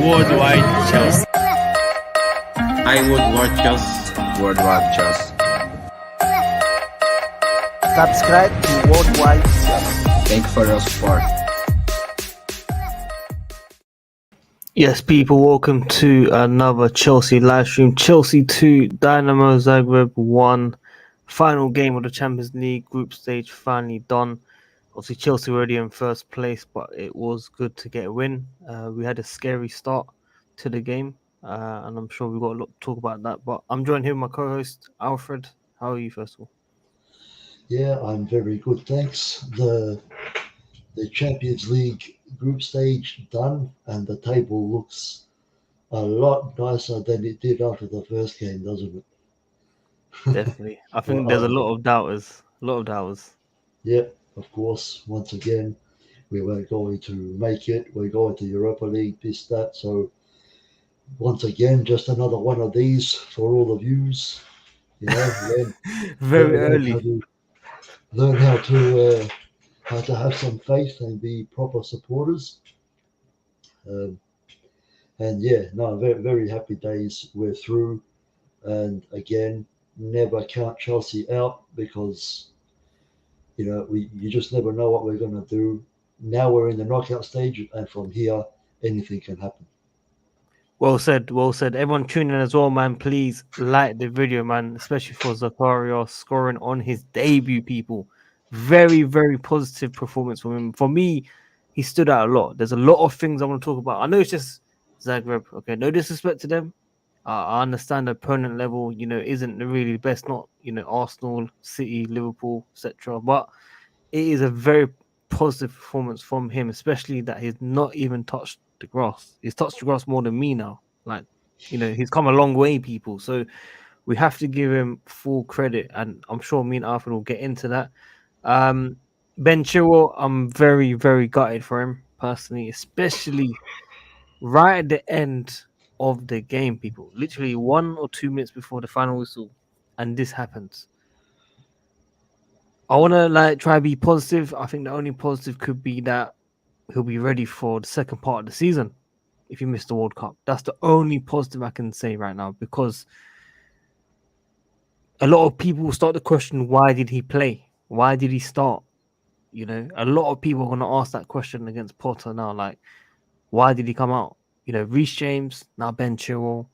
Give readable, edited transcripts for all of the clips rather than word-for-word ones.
WorldWideChels. I would watch Chels. WorldWideChels. Subscribe to WorldWideChels. Thank you for your support. Yes, people, welcome to another Chelsea live stream. Chelsea 2, Dinamo Zagreb 1. Final game of the Champions League group stage finally done. Obviously, Chelsea were already in first place, but it was good to get a win. We had a scary start to the game, and I'm sure we've got a lot to talk about that. But I'm joined here with my co-host, Alfred. How are you, first of all? Yeah, I'm very good, thanks. The Champions League group stage done, and the table looks a lot nicer than it did after the first game, doesn't it? Definitely. I think there's a lot of doubters. Yeah, of course. Once again, we weren't going to make it. We're going to Europa League, this, that. So once again, just another one of these for all the views. You know, Very early. Learn how to have some faith and be proper supporters. And yeah, no, very, very happy days. We're through. And again, never count Chelsea out because, you know, you just never know what we're going to do. Now we're in the knockout stage, and from here, anything can happen. Well said, well said. Everyone tuning in as well, man. Please like the video, man, especially for Zakaria scoring on his debut, people. Very, very positive performance from him. For me, he stood out a lot. There's a lot of things I want to talk about. I know it's just Zagreb, okay? No disrespect to them. I understand the opponent level, you know, isn't really the best, not, you know, Arsenal, City, Liverpool, etc. But it is a very positive performance from him, especially that he's not even touched the grass. He's touched the grass more than me now. Like, you know, he's come a long way, people. So we have to give him full credit, and I'm sure me and Arthur will get into that. Ben Chilwell, I'm very, very gutted for him personally, especially right at the end of the game, people. Literally 1 or 2 minutes before the final whistle, and this happens. I want to try to be positive. I think the only positive could be that he'll be ready for the second part of the season if you miss the World Cup. That's the only positive I can say right now, because a lot of people will start to question, why did he play? Why did he start? You know, a lot of people are going to ask that question against Potter now. Like, why did he come out? You know, Reece James, now Ben Chilwell,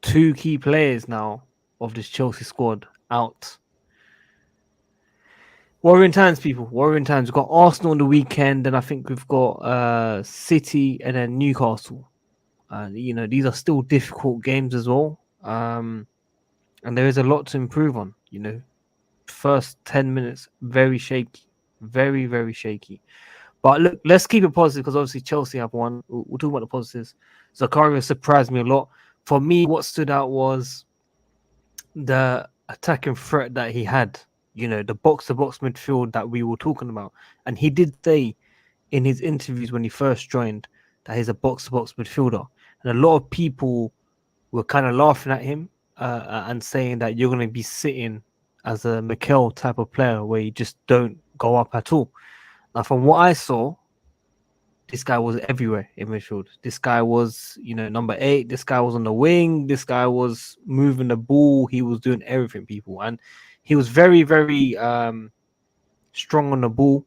2 key players now of this Chelsea squad out. Worrying times, people. Worrying times. We've got Arsenal on the weekend, and I think we've got City and then Newcastle. You know, these are still difficult games as well. And there is a lot to improve on. You know, first 10 minutes, very shaky. Very, very shaky. But look, let's keep it positive because obviously Chelsea have won. We'll talk about the positives. Zakaria surprised me a lot. For me, what stood out was the attacking threat that he had. You know, the box-to-box midfield that we were talking about. And he did say in his interviews when he first joined that he's a box-to-box midfielder. And a lot of people were kind of laughing at him and saying that you're going to be sitting as a Mikel type of player where you just don't go up at all. Now, from what I saw, this guy was everywhere in midfield. This guy was, you know, number 8. This guy was on the wing. This guy was moving the ball. He was doing everything, people. And he was very, very strong on the ball.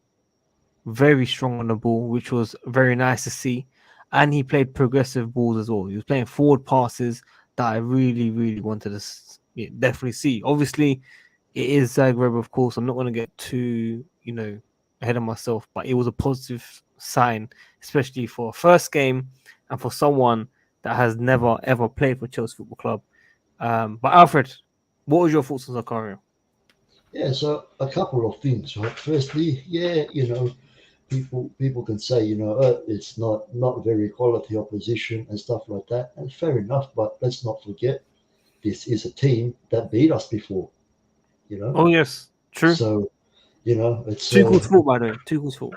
Very strong on the ball, which was very nice to see. And he played progressive balls as well. He was playing forward passes that I really, really wanted to definitely see. Obviously, it is Zagreb, of course. I'm not going to get too, you know, ahead of myself, but it was a positive sign, especially for a first game and for someone that has never, ever played for Chelsea Football Club. But Alfred, what was your thoughts on Zakaria? Yeah, so a couple of things, right? Firstly, yeah, you know, people can say, you know, it's not very quality opposition and stuff like that, and fair enough. But let's not forget, this is a team that beat us before, you know. Oh yes, true. So, you know, it's Tuchel's fault, by the way. Tuchel's fault.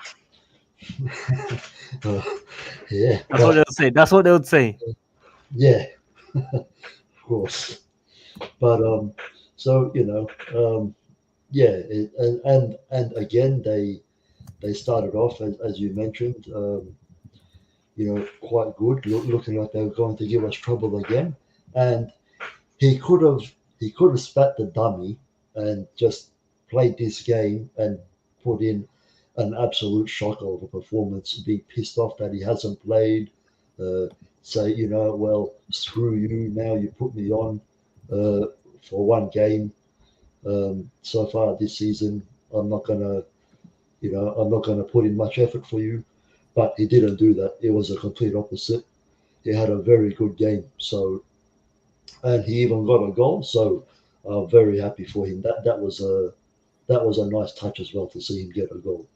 Yeah, that's what they'll say. That's what they would say. Yeah, of course. But so you know, yeah, and again they started off as you mentioned, quite good, looking like they were going to give us trouble again. And he could have spat the dummy and just played this game and put in an absolute shocker of a performance, be pissed off that he hasn't played, say, well, screw you, now you put me on for one game. So far this season, I'm not gonna put in much effort for you. But he didn't do that. It was a complete opposite. He had a very good game. So, and he even got a goal. So, I'm very happy for him. That was a nice touch as well to see him get a goal.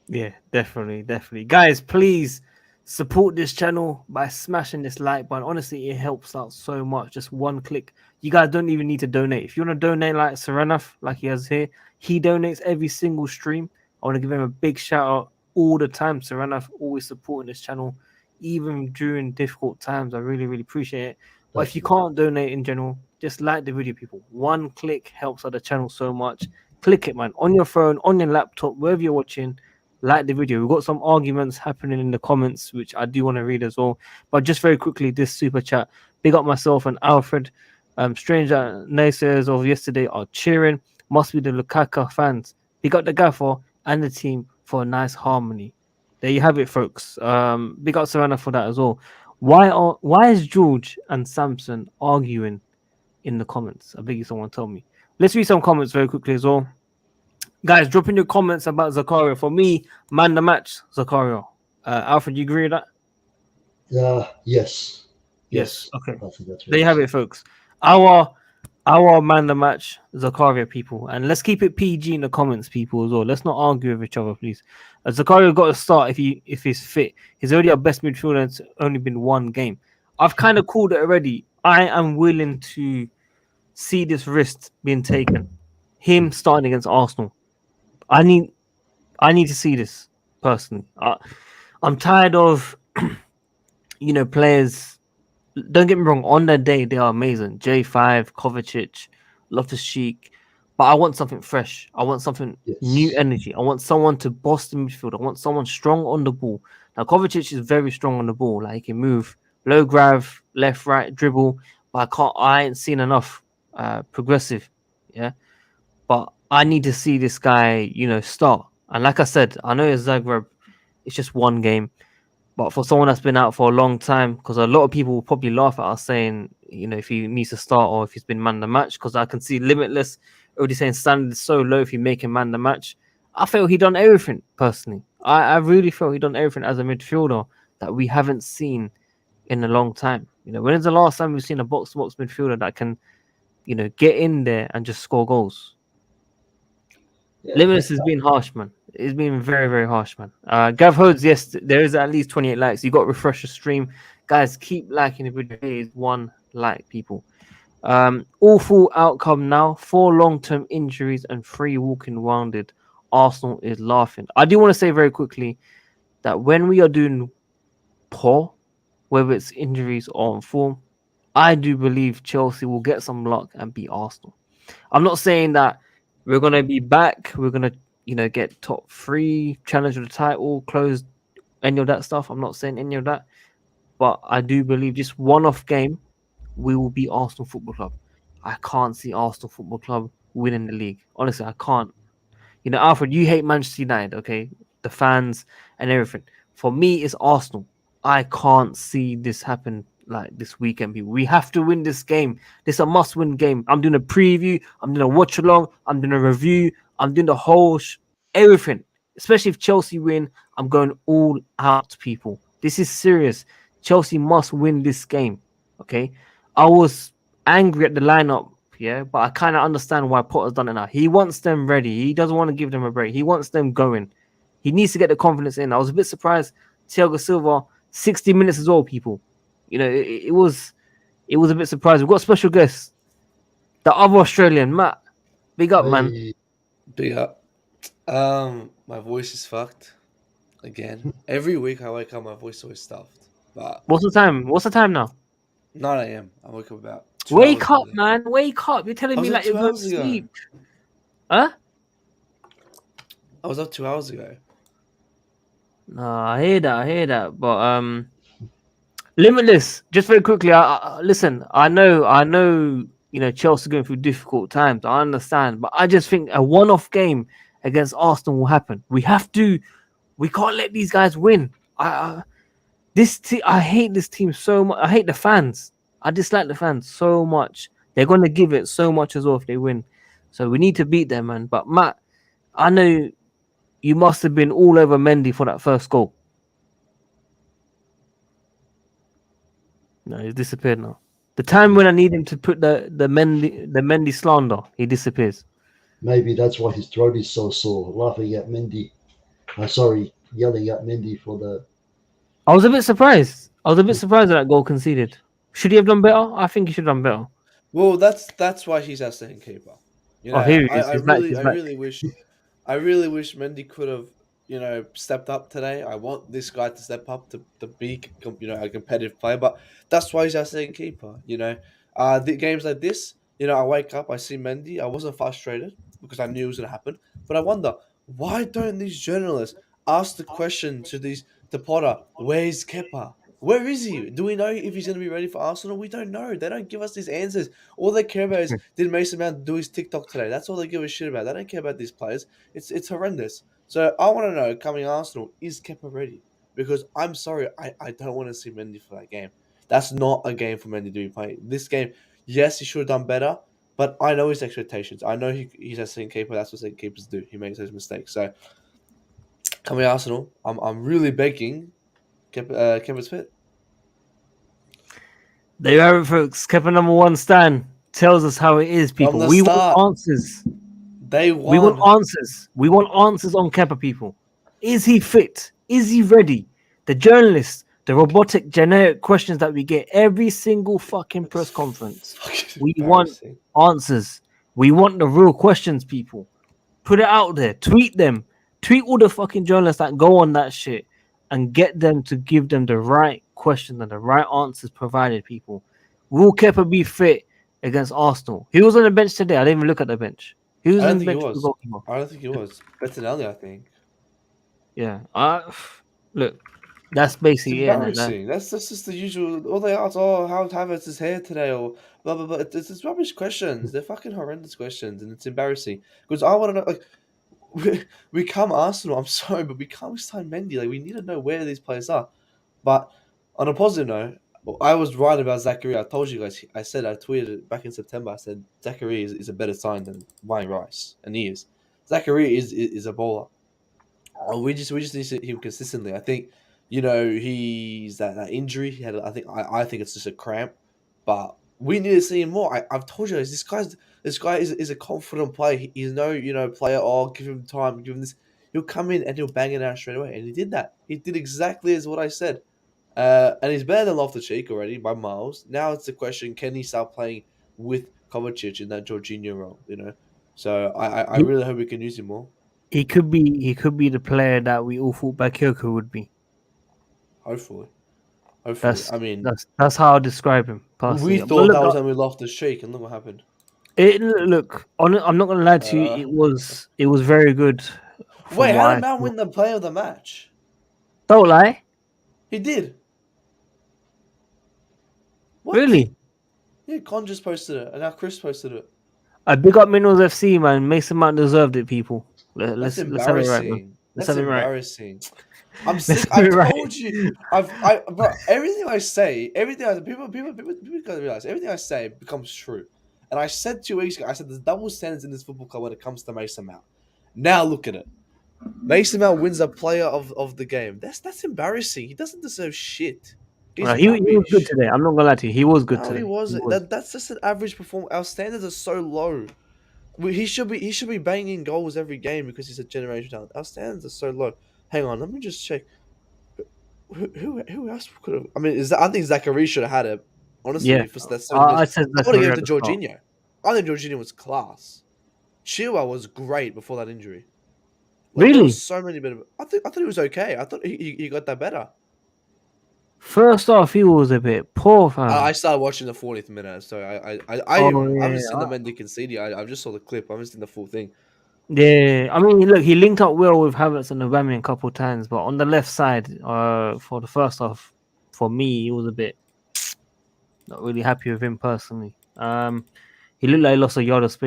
Yeah, definitely, definitely. Guys, please support this channel by smashing this like button. Honestly, it helps out so much. Just one click. You guys don't even need to donate. If you want to donate like Saranaf, like he has here, he donates every single stream. I want to give him a big shout out all the time. Saranaf always supporting this channel, even during difficult times. I really, really appreciate it. But if you can't donate in general, just like the video, people. One click helps out the channel so much. Click it, man. On your phone, on your laptop, wherever you're watching. Like the video. We've got some arguments happening in the comments, which I do want to read as well. But just very quickly, this super chat. Big up myself and Alfred. Stranger naysayers of yesterday are cheering. Must be the Lukaku fans. Big up the gaffer and the team for a nice harmony. There you have it, folks. Big up Savannah for that as well. Why is George and Samson arguing in the comments? I beg you, someone tell me. Let's read some comments very quickly as well. Guys, drop in your comments about Zakaria. For me, man the match, Zakaria. Alfred, you agree with that? Yes. Okay. I think that's There you have it, folks. Our man the match, Zakaria, people. And let's keep it PG in the comments, people, as well. Let's not argue with each other, please. Zakaria got to start if he's fit. He's already our best midfielder. It's only been one game. I've kind of called it already. I am willing to see this risk being taken. Him starting against Arsenal. I need to see this personally. I'm tired of players. Don't get me wrong. On their day, they are amazing. J5, Kovacic, Loftus-Cheek, but I want something fresh. I want something new energy. I want someone to boss the midfield. I want someone strong on the ball. Now Kovacic is very strong on the ball. Like he can move low grav, left, right, dribble. But I ain't seen enough progressive. Yeah, but I need to see this guy, start. And like I said, I know it's Zagreb. It's just one game. But for someone that's been out for a long time, because a lot of people will probably laugh at us saying, if he needs to start or if he's been man the match, because I can see Limitless already saying standard is so low if you make him man the match. I feel he done everything, personally. I really feel he done everything as a midfielder that we haven't seen in a long time. When is the last time we've seen a box-to-box midfielder that can, get in there and just score goals? Limitless has been harsh, man. It's been very, very harsh, man. Gav Hodes, yes, there is at least 28 likes. You got to refresh the stream. Guys, keep liking the video. Here is one like, people. Awful outcome now. 4 long-term injuries and 3 walking wounded. Arsenal is laughing. I do want to say very quickly that when we are doing poor, whether it's injuries or on form, I do believe Chelsea will get some luck and beat Arsenal. I'm not saying that we're going to be back. We're going to, get top 3, challenge for the title, close any of that stuff. I'm not saying any of that. But I do believe just one-off game, we will beat Arsenal Football Club. I can't see Arsenal Football Club winning the league. Honestly, I can't. Alfred, you hate Manchester United, okay? The fans and everything. For me, it's Arsenal. I can't see this happen like this weekend, people. We have to win this game. This is a must-win game. I'm doing a preview. I'm doing a watch-along. I'm doing a review. I'm doing the whole everything. Especially if Chelsea win, I'm going all out, people. This is serious. Chelsea must win this game, okay? I was angry at the lineup, yeah, but I kind of understand why Potter's done it now. He wants them ready. He doesn't want to give them a break. He wants them going. He needs to get the confidence in. I was a bit surprised. Thiago Silva, 60 minutes as well, people. It was a bit surprising. We've got special guests. The other Australian, Matt. Big up, man. Big up. My voice is fucked again. Every week I wake up, my voice is always stuffed. But what's the time? What's the time now? 9 a.m. I wake up about. Wake up, man! Wake up! You're telling me like you're going to sleep. Huh? I was up 2 hours ago. No, I hear that. But limitless. Just very quickly. Listen. I know. You know, Chelsea going through difficult times. I understand, but I just think a one-off game against Arsenal will happen. We have to. We can't let these guys win. I hate this team so much. I hate the fans. I dislike the fans so much. They're gonna give it so much as well if they win. So we need to beat them, man. But Matt, I know you must have been all over Mendy for that first goal. No, he's disappeared now. The time when I need him to put the Mendy slander, he disappears. Maybe that's why his throat is so sore, laughing at Mendy. Sorry, yelling at Mendy for the. I was a bit surprised. I was a bit surprised at that goal conceded. Should he have done better? I think he should have done better. Well, that's why he's our second keeper. You know, Oh, here he is. I He's back. really, He's I back. really wish, I really wish Mendy could have, you know, stepped up today. I want this guy to step up to be, you know, a competitive player. But that's why he's our second keeper. You know, the games like this, you know, I wake up, I see Mendy. I wasn't frustrated because I knew it was gonna happen. But I wonder, why don't these journalists ask the question to Potter? Where's Kepa? Where is he? Do we know if he's going to be ready for Arsenal? We don't know. They don't give us these answers. All they care about is did Mason Mount do his TikTok today? That's all they give a shit about. They don't care about these players. It's horrendous. So I want to know, coming Arsenal, is Kepa ready? Because I'm sorry, I don't want to see Mendy for that game. That's not a game for Mendy to be playing. This game, yes, he should have done better, but I know his expectations. I know he's a second keeper. That's what second keepers do. He makes those mistakes. So coming Arsenal, I'm really begging Kepa's fit. There you have it, folks. Kepa number one Stan tells us how it is, people. We want answers. Day one. We want answers. We want answers on Kepa, people. Is he fit? Is he ready? The journalists, the robotic, generic questions that we get every single fucking press conference. We want answers. We want the real questions, people. Put it out there. Tweet them. Tweet all the fucking journalists that go on that shit and get them to give them the right questions and the right answers provided, people. Will Kepa be fit against Arsenal? He was on the bench today. I didn't even look at the bench. He was on the bench. I don't think he was. Bettinelli, I think. Yeah. Look, that's basically it's embarrassing. That's just the usual. All they ask, how's Havertz hair today, or blah blah blah. It's rubbish questions. They're fucking horrendous questions, and it's embarrassing because I want to know. Like, we come Arsenal. I'm sorry, but we can't sign Mendy. Like, we need to know where these players are. But on a positive note, I was right about Zakaria. I told you guys. I tweeted it back in September. I said Zakaria is a better sign than Ryan Rice, and he is. Zakaria is a bowler. We just need to see him consistently. I think, you know, he's that injury he had. I think it's just a cramp, but we need to see him more. I've told you guys, this guy is a confident player. He's no player. Oh, give him time, give him this. He'll come in and he'll bang it out straight away, and he did that. He did exactly as what I said. And he's better than Loftus-Cheek already by miles. Now it's the question: can he start playing with Kovacic in that Jorginho role? You know, so I really hope we can use him more. He could be the player that we all thought Bakayoko would be. Hopefully. That's how I describe him. Personally. We thought that was when we Loftus-Cheek, and look what happened. I'm not gonna lie to you. It was very good. Wait, how did Mount win the player of the match? Don't lie. He did. What? Really? Yeah, Con just posted it, and now Chris posted it. I big up Minerals FC, man. Mason Mount deserved it, people. Let's have it right, man. That's embarrassing. I'm sick. I told you. But everything I say, people gotta realize everything I say becomes true. And I said 2 weeks ago, I said there's double standards in this football club when it comes to Mason Mount. Now look at it. Mason Mount wins a player of the game. That's embarrassing. He doesn't deserve shit. He was good today. I'm not gonna lie to you. He was good today. He wasn't. That's just an average performance. Our standards are so low. He should be banging goals every game because he's a generational talent. Our standards are so low. Hang on, let me just check. Who else could have? I mean, I think Zakaria should have had it. Honestly, yeah. I said I want to give it to Jorginho. I think Jorginho was class. Chilwell was great before that injury. Really? So many better. I thought he was okay. I thought he got that better. First off, he was a bit poor, fam. I started watching the 40th minute, so I haven't seen the Mendy conceding. I just saw the clip. I haven't seen the full thing. Yeah, I mean, look, he linked up well with Havertz and Aubameyang a couple of times, but on the left side, for the first half, for me, he was a bit not really happy with him personally. He looked like he lost a yard of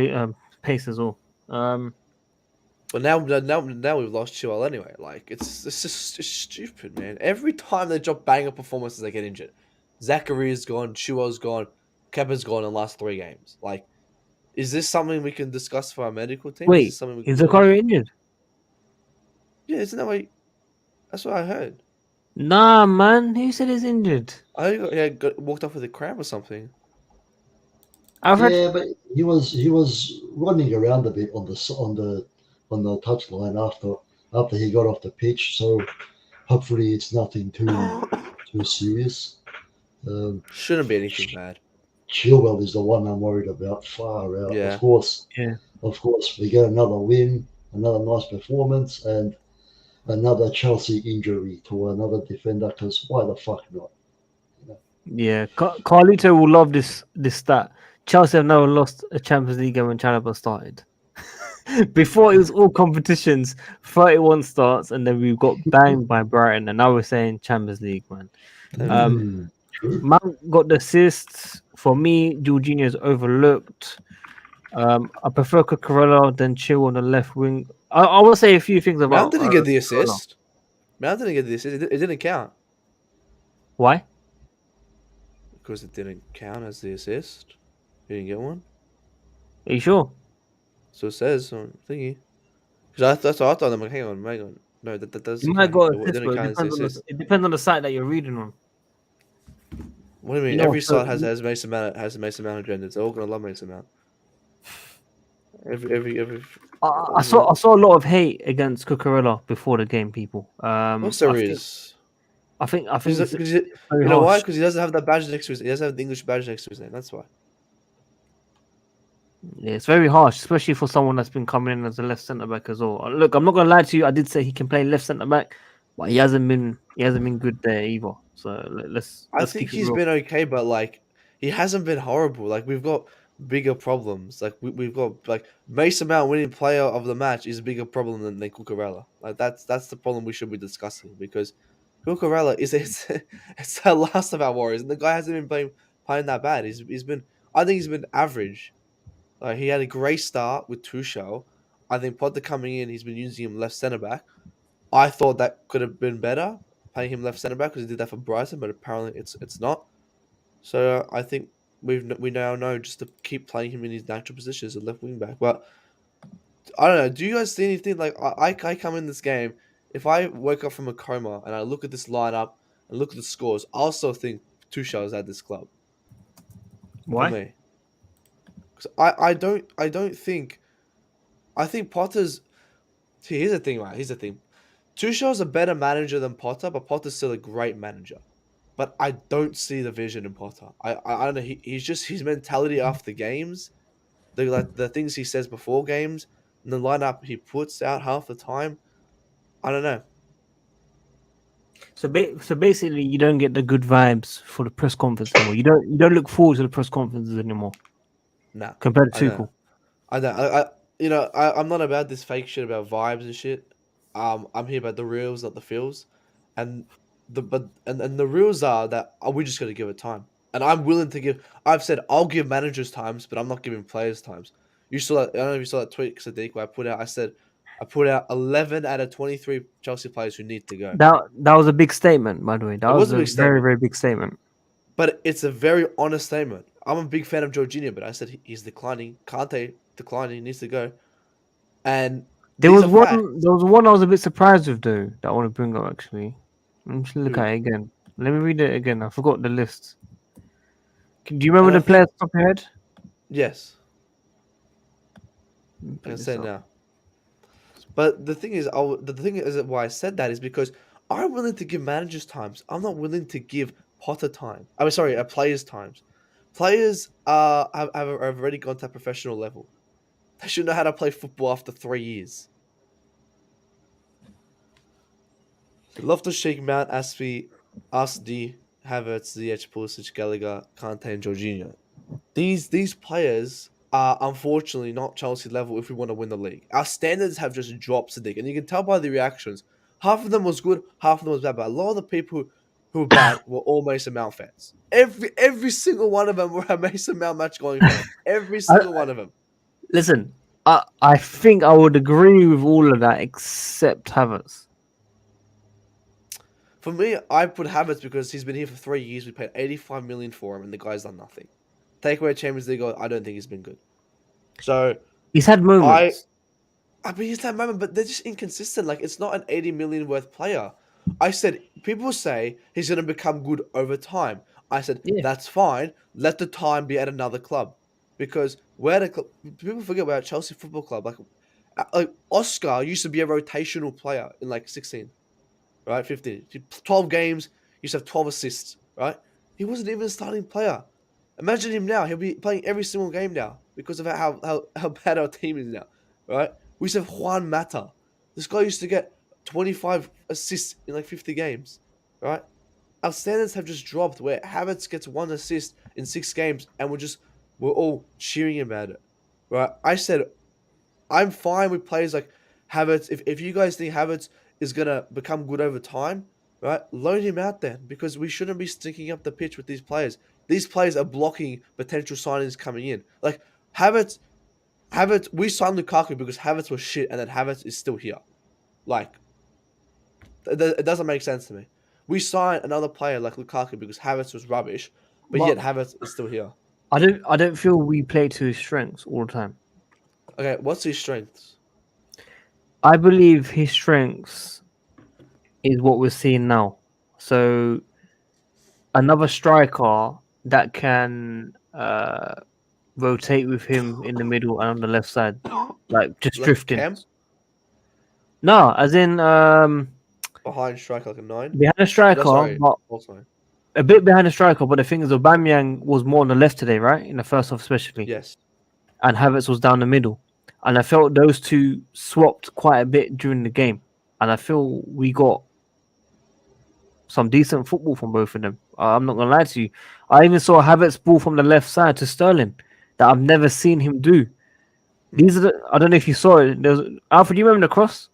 pace as well. But now we've lost Chilwell anyway. Like it's just it's stupid, man. Every time they drop banger performances, they get injured. Zakaria's gone, Chilwell's gone, Kepa's gone in the last 3 games. Like, is this something we can discuss for our medical team? Is this Wait, something we is can do? Zakaria injured? Yeah, isn't that what? That's what I heard. Nah, man. Who said he's injured? I think he got walked off with a cramp or something. I've heard. Yeah, but he was running around a bit on the touchline after he got off the pitch. So hopefully it's nothing too serious. Shouldn't be anything bad. Chilwell is the one I'm worried about. Far out. Yeah. Yeah. Of course, we get another win, another nice performance, and another Chelsea injury to another defender. Because why the fuck not? Yeah, Carlito will love this stat. Chelsea have never lost a Champions League game when Chalobah started. Before it was all competitions, 31 starts, and then we got banged by Brighton, and now we're saying Champions League, man. True. Mount got the assists. For me, Jorginho is overlooked. I prefer Cucurella than Chill on the left wing. I will say a few things about. Mount didn't get the Cucurella. assist. Mount didn't get the assist. It didn't count Why? because it didn't count as the assist. He didn't get one. Are you sure? So it says on thingy. Because that's what I thought. I'm like, hang on. No, that You doesn't might count. got It assist, didn't but count as the assist. it depends on the site that you're reading on. What do you mean? No, Every so- site has Mason Mount agendas. They're all gonna love Mason Mount. Every. I saw a lot of hate against Cucurella before the game, people. What's there is? I think Because it's you very know why? harsh. Because he doesn't have that badge next to his. He doesn't have the English badge next to his name. That's why. Yeah, it's very harsh, especially for someone that's been coming in as a left centre back as well. Look, I'm not gonna lie to you. I did say he can play left centre back, but he hasn't been good there either. So let's I think keep it he's real. been okay, but like he hasn't been horrible. Like we've got bigger problems. Like we've got like Mason Mount winning player of the match is a bigger problem than Cucurella. Like that's the problem we should be discussing because Cucurella is it's the last of our worries, and the guy hasn't been playing that bad. He's been I think he's been average. Like he had a great start with Tuchel. I think Potter coming in, he's been using him left centre back. I thought that could have been better, playing him left centre back because he did that for Brighton, but apparently it's not. So I think we now know just to keep playing him in his natural position as a left wing back. But I don't know. Do you guys see anything like I come in this game? If I wake up from a coma and I look at this lineup and look at the scores, I also think Tuchel's at this club. Why? For me. Because I don't think. I think Potter's. See, here's the thing, right? Here's the thing. Tuchel's a better manager than Potter, but Potter's still a great manager. But I don't see the vision in Potter. I don't know. He's just his mentality after games, the things he says before games, and the lineup he puts out half the time. I don't know. So basically, you don't get the good vibes for the press conference anymore. You don't look forward to the press conferences anymore Nah, compared I to know. Tuchel. I don't. I'm not about this fake shit about vibes and shit. I'm here about the reals, not the feels, and the reals are that we're just gonna give it time. And I'm willing to give. I've said I'll give managers times, but I'm not giving players times. You saw that. I don't know if you saw that tweet, Sadiq, where I put out 11 out of 23 Chelsea players who need to go. That was a big statement, by the way. That It was was a a big very statement. very big statement. But it's a very honest statement. I'm a big fan of Jorginho, but I said he's declining. Kante declining. He needs to go. And There these was are one. facts. There was one I was a bit surprised with though. That I want to bring up actually. Let me just look Who? at it again. Let me read it again. I forgot the list. Do you remember And I the players top of your head? Yes, Let me I put can this say up. now. But the thing is, why I said that is because I'm willing to give managers times. I'm not willing to give Potter time. I'm sorry, players times. Players have already gone to a professional level. They should know how to play football after 3 years. Loftus-Cheek, Mount, Aspie, Asdi, Havertz, Ziyech, Pulisic, Gallagher, Kante, and Jorginho. These players unfortunately not Chelsea level if we want to win the league. Our standards have just dropped, Sadiq, and you can tell by the reactions. Half of them was good, half of them was bad, but a lot of the people who were bad were all Mason Mount fans. Every single one of them were a Mason Mount match going fan. Every single one of them. Listen, I think I would agree with all of that except Havertz. For me, I put Havertz because he's been here for 3 years. We paid 85 million for him, and the guy's done nothing. Take away Champions League, I don't think he's been good. So He's had moments. I mean, he's that moment, but they're just inconsistent. Like, it's not an 80 million worth player. I said, people say he's going to become good over time. I said, Yeah. that's fine. Let the time be at another club. Because people forget about Chelsea Football Club. Like Oscar used to be a rotational player in like 16, right? 15. 12 games, used to have 12 assists, right? He wasn't even a starting player. Imagine him now. He'll be playing every single game now because of how bad our team is now, right? We used to have Juan Mata. This guy used to get 25 assists in like 50 games, right? Our standards have just dropped where Havertz gets 1 assist in 6 games and we're all cheering about it, right? I said, I'm fine with players like Havertz. If you guys think Havertz is going to become good over time, right, loan him out then because we shouldn't be sticking up the pitch with these players. These players are blocking potential signings coming in. Like Havertz, we signed Lukaku because Havertz was shit and then Havertz is still here. Like, it doesn't make sense to me. We signed another player like Lukaku because Havertz was rubbish, but yet Havertz is still here. I don't feel we play to his strengths all the time. Okay, what's his strengths? I believe his strengths is what we're seeing now. So another striker that can rotate with him in the middle and on the left side, like just Like drifting. Cam? No, as in Behind striker like a 9? behind a striker, sorry. but Also. a bit behind the striker. But the thing is, Aubameyang was more on the left today, right? In the first half, especially. Yes. And Havertz was down the middle. And I felt those two swapped quite a bit during the game. And I feel we got some decent football from both of them. I'm not going to lie to you. I even saw Havertz ball from the left side to Sterling that I've never seen him do. These are I don't know if you saw it. Alfred, do you remember the cross?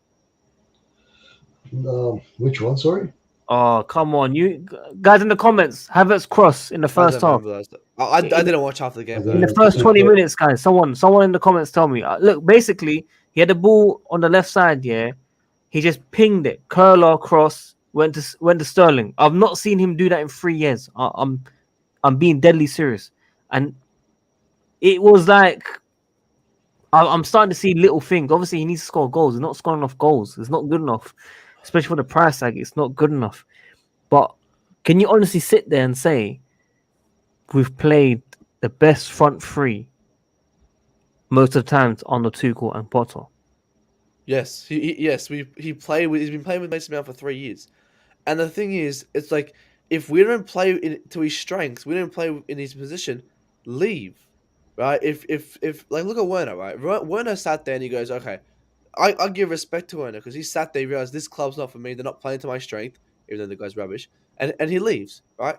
Which one? Sorry. Oh, come on. You guys in the comments, Havertz cross in the first half. I didn't watch half the game. In the first 20 minutes, guys, someone in the comments tell me. Look, basically, he had the ball on the left side, yeah. He just pinged it, curler cross, went to Sterling. I've not seen him do that in 3 years. I'm being deadly serious, and it was like I'm starting to see little things. Obviously, he needs to score goals. He's not scoring enough goals. It's not good enough, especially for the price tag. It's not good enough. But can you honestly sit there and say we've played the best front three most of the times on the Tuchel and Potter? Yes, he's been playing with Mason Mount for 3 years, and the thing is, it's like if we don't play to his strengths, we don't play in his position, leave, right? If like look at Werner, right? Werner sat there and he goes, okay, I give respect to Werner because he sat there, he realized this club's not for me, they're not playing to my strength, even though the guy's rubbish, and he leaves, right?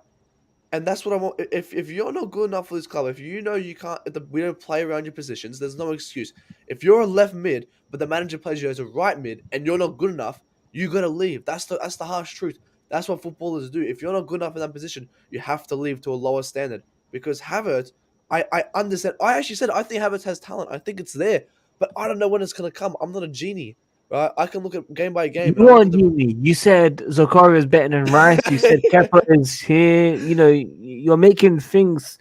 And that's what I want. If you're not good enough for this club, if you know you can't, we don't play around your positions, there's no excuse. If you're a left mid, but the manager plays you as a right mid, and you're not good enough, you gotta leave. That's the harsh truth. That's what footballers do. If you're not good enough in that position, you have to leave to a lower standard. Because Havertz, I understand. I actually said I think Havertz has talent. I think it's there, but I don't know when it's gonna come. I'm not a genie. Right, I can look at game by game. You said Zakaria is better than Rice. You said Kepa is here. You know, you're making things,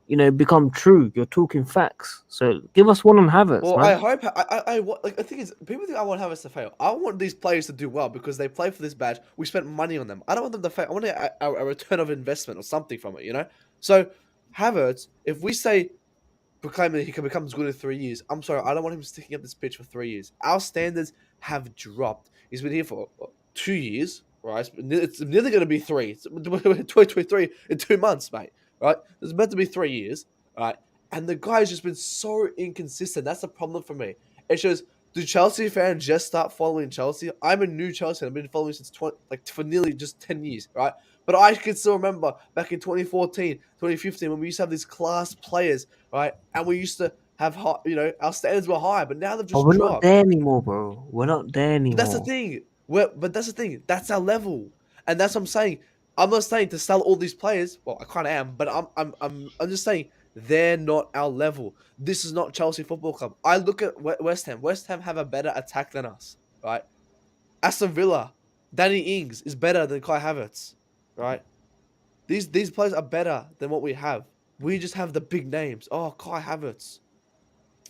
become true. You're talking facts. So give us one on Havertz. Well, man. I hope I think it's people think I want Havertz to fail. I want these players to do well because they play for this badge. We spent money on them. I don't want them to fail. I want a return of investment or something from it. So Havertz, if we say proclaim that he can become good in 3 years. I'm sorry, I don't want him sticking up this pitch for 3 years. Our standards have dropped. He's been here for 2 years, right? It's nearly going to be 3. It's 2023 in 2 months, mate, right? It's meant to be 3 years, right? And the guy's just been so inconsistent. That's the problem for me. It shows, do Chelsea fans just start following Chelsea? I'm a new Chelsea. I've been following since for nearly just 10 years, right? But I can still remember back in 2014, 2015, when we used to have these class players, right? And we used to have high, our standards were high, but now they've But just we're not dropped. there anymore, bro. We're not there anymore. But that's the thing. But that's the thing. That's our level, and that's what I'm saying. I'm not saying to sell all these players. Well, I kind of am, but I'm just saying they're not our level. This is not Chelsea Football Club. I look at West Ham. West Ham have a better attack than us, right? Aston Villa, Danny Ings is better than Kai Havertz, right? These players are better than what we have. We just have the big names. Oh, Kai Havertz.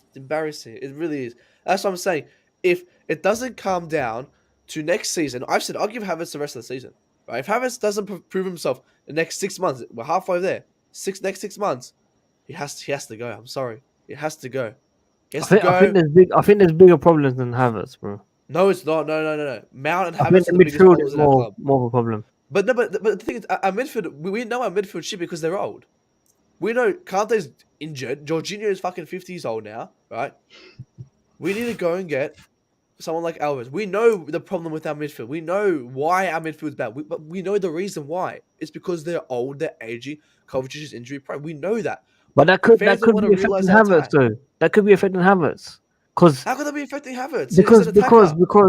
It's embarrassing. It really is. That's what I'm saying. If it doesn't calm down to next season, I've said I'll give Havertz the rest of the season. Right? If Havertz doesn't prove himself the next 6 months, we're halfway there. Next 6 months, he has to go. I'm sorry, he has to go. He has to go. I think there's bigger problems than Havertz, bro. No, it's not. No. Mount and I Havertz think are the the biggest midfield problems is in our club. more of a problem. But the thing is, our midfield, we know our midfield shit because they're old. We know Kante's injured. Jorginho is fucking 50 years old now, right? We need to go and get someone like Alvarez. We know the problem with our midfield. We know why our midfield's bad. But we know the reason why. It's because they're old, they're aging. Kovacic is injury prone. We know that. But that could Fans be don't wanna affecting realise our Havertz attack. though. That could be affecting Havertz. How could that be affecting Havertz? He's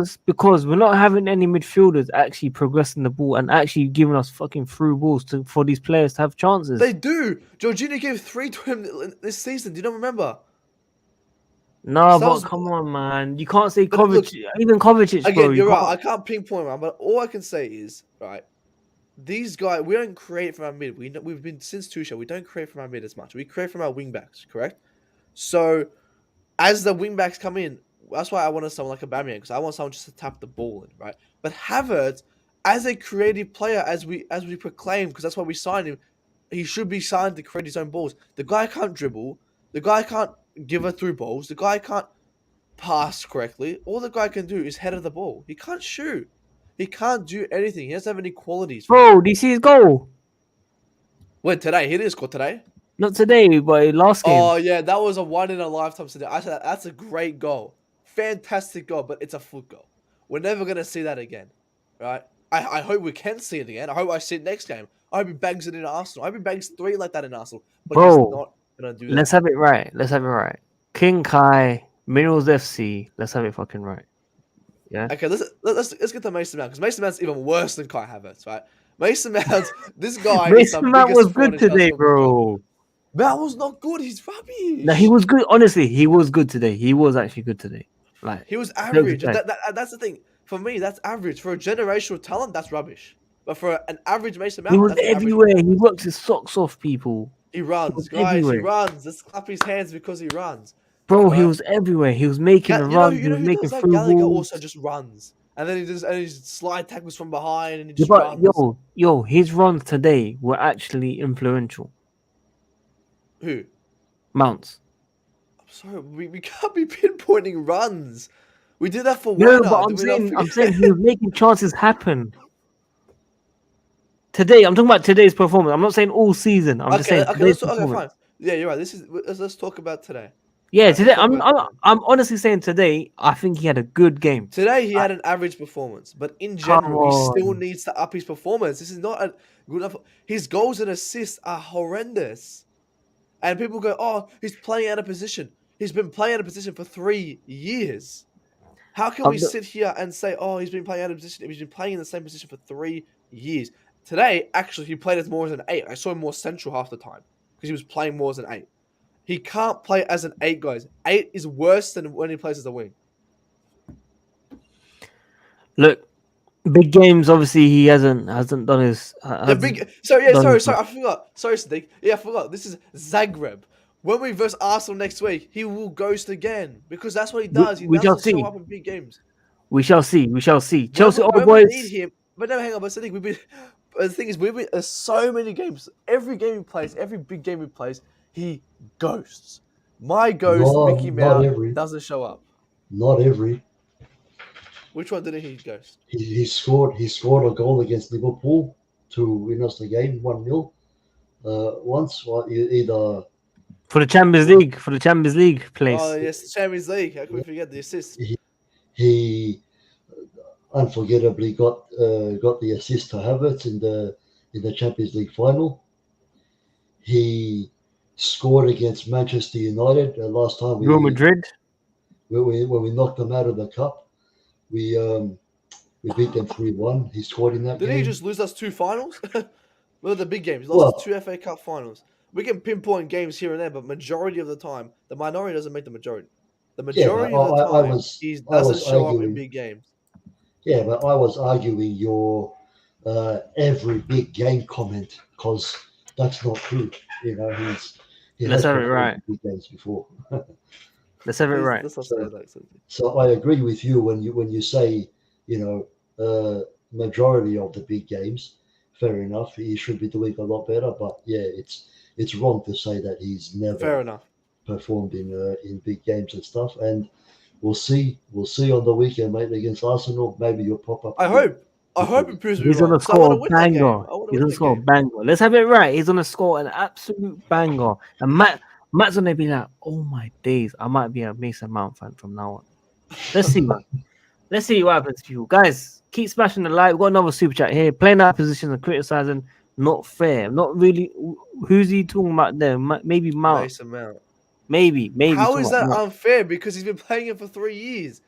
an Because we're not having any midfielders actually progressing the ball and actually giving us fucking through balls for these players to have chances. They do. Jorginho gave 3 to him this season. Do you not remember? No, So but was- come on, man. You can't say But look, Kovacic. Even Kovacic, bro. Again, you're you right. can't- I can't pinpoint around, but all I can say is, right, these guys, we don't create from our mid. We've been since Tuchel, we don't create from our mid as much. We create from our wing backs, correct? So, as the wing backs come in, that's why I wanted someone like Aubameyang, because I want someone just to tap the ball in, right? But Havertz, as a creative player, as we proclaim, because that's why we signed him, he should be signed to create his own balls. The guy can't dribble. The guy can't give her through balls. The guy can't pass correctly. All the guy can do is head of the ball. He can't shoot. He can't do anything. He doesn't have any qualities. Bro, do you see his goal? Wait, today? He didn't score today? Not today, but last game. Oh, yeah, that was a one in a lifetime today. I said that's a great goal. Fantastic goal, but it's a foot goal. We're never going to see that again, right? I hope we can see it again. I hope I see it next game. I hope he bangs it in Arsenal. I hope he bangs 3 like that in Arsenal. But Bro, he's not going to do that. Let's have it right. King Kai, Minerals FC. Let's have it fucking right. Yeah. Okay, let's get to Mason Mount, because Mason Mount's even worse than Kai Havertz, right? Mason Mount, this guy. Mason Mount was good today, bro. Mount was not good. He's rubbish. No, he was good. Honestly, he was good today. He was actually good today. Like He was average. okay. That's the thing. For me, that's average. For a generational talent, that's rubbish. But for an average Mason Mount, he was that's average. everywhere. He works his socks off people. He runs, was guys. everywhere. He runs. Let's clap his hands because he runs. Bro, he Right. was everywhere. He was making the runs. He was who making does that? through Gallagher balls. also just runs, and then he slide tackles from behind, and he Yeah, just but runs. yo, his runs today were actually influential. Who? Mounts. I'm sorry, we can't be pinpointing runs. We did that for No, Werner. but Did we not I'm forget? saying he was making chances happen. Today, I'm talking about today's performance. I'm not saying all season. I'm just saying today's performance. fine. Yeah, you're right. Let's talk about today. Yeah, Let's today talk about today. I'm honestly saying today I think he had a good game. Today he had an average performance, but in general, he still on. needs to up his performance. This is not a good enough. His goals and assists are horrendous, and people go, "Oh, he's playing out of position." He's been playing out of position for 3 years. How can we sit here and say, "Oh, he's been playing out of position"? If he's been playing in the same position for 3 years. Today, actually, he played as more as an 8. I saw him more central half the time because he was playing more as an 8. He can't play as an 8, guys. 8 is worse than when he plays as a wing. Look, big games. Obviously, he hasn't done his. Sorry, done I his- forgot. Sorry, Sadiq. Yeah, I forgot. This is Zagreb. When we verse Arsenal next week, he will ghost again because that's what he does. He we shall doesn't show see. up in big games. We shall see. Chelsea, When old we need boys. him, but no, hang on. But Sadiq, the thing is, we've been there's so many games. Every game he plays, every big game he plays, he ghosts. My ghost, Mickey not every. Mouse, doesn't show up. Not every. Which one didn't he ghost? He scored a goal against Liverpool to win us the game 1-0. Once, either For the Champions League place. Oh yes, Champions League. How can we forget the assist? he unforgettably got the assist to Havertz in the Champions League final. He scored against Manchester United last time Real Madrid. when we knocked them out of the cup. We beat them 3-1. He scored in that Did game. he just lose us 2 finals? Well, the big games. He lost us 2 FA Cup finals. We can pinpoint games here and there, but majority of the time, the minority doesn't make the majority. The majority of the time, he doesn't show up in big games. Yeah, but I was arguing your every big game comment because that's not true. You know, he Let's has have it performed right. in big games before. Let's have it right. Let's not say that. So I agree with you when you say, you know, majority of the big games. Fair enough. He should be doing a lot better, but yeah, it's wrong to say that he's never Fair enough. performed in big games and stuff. And we'll see on the weekend, mate, against Arsenal. Maybe you'll pop up. I hope it proves me He's wrong. on a 'cause I wanna score win that game. banger. I wanna He's win on a that score game. banger. Let's have it right. He's on a score an absolute banger. And Matt's gonna be like, oh my days, I might be a Mason Mount fan from now on. Let's see, man. Let's see what happens to you guys. Keep smashing the like. We've got another super chat here. Playing out positions and criticizing, not fair. Not really. Who's he talking about there? Maybe Mount. Mason Mount. Maybe. How is that Mount. unfair? Because he's been playing it for 3 years.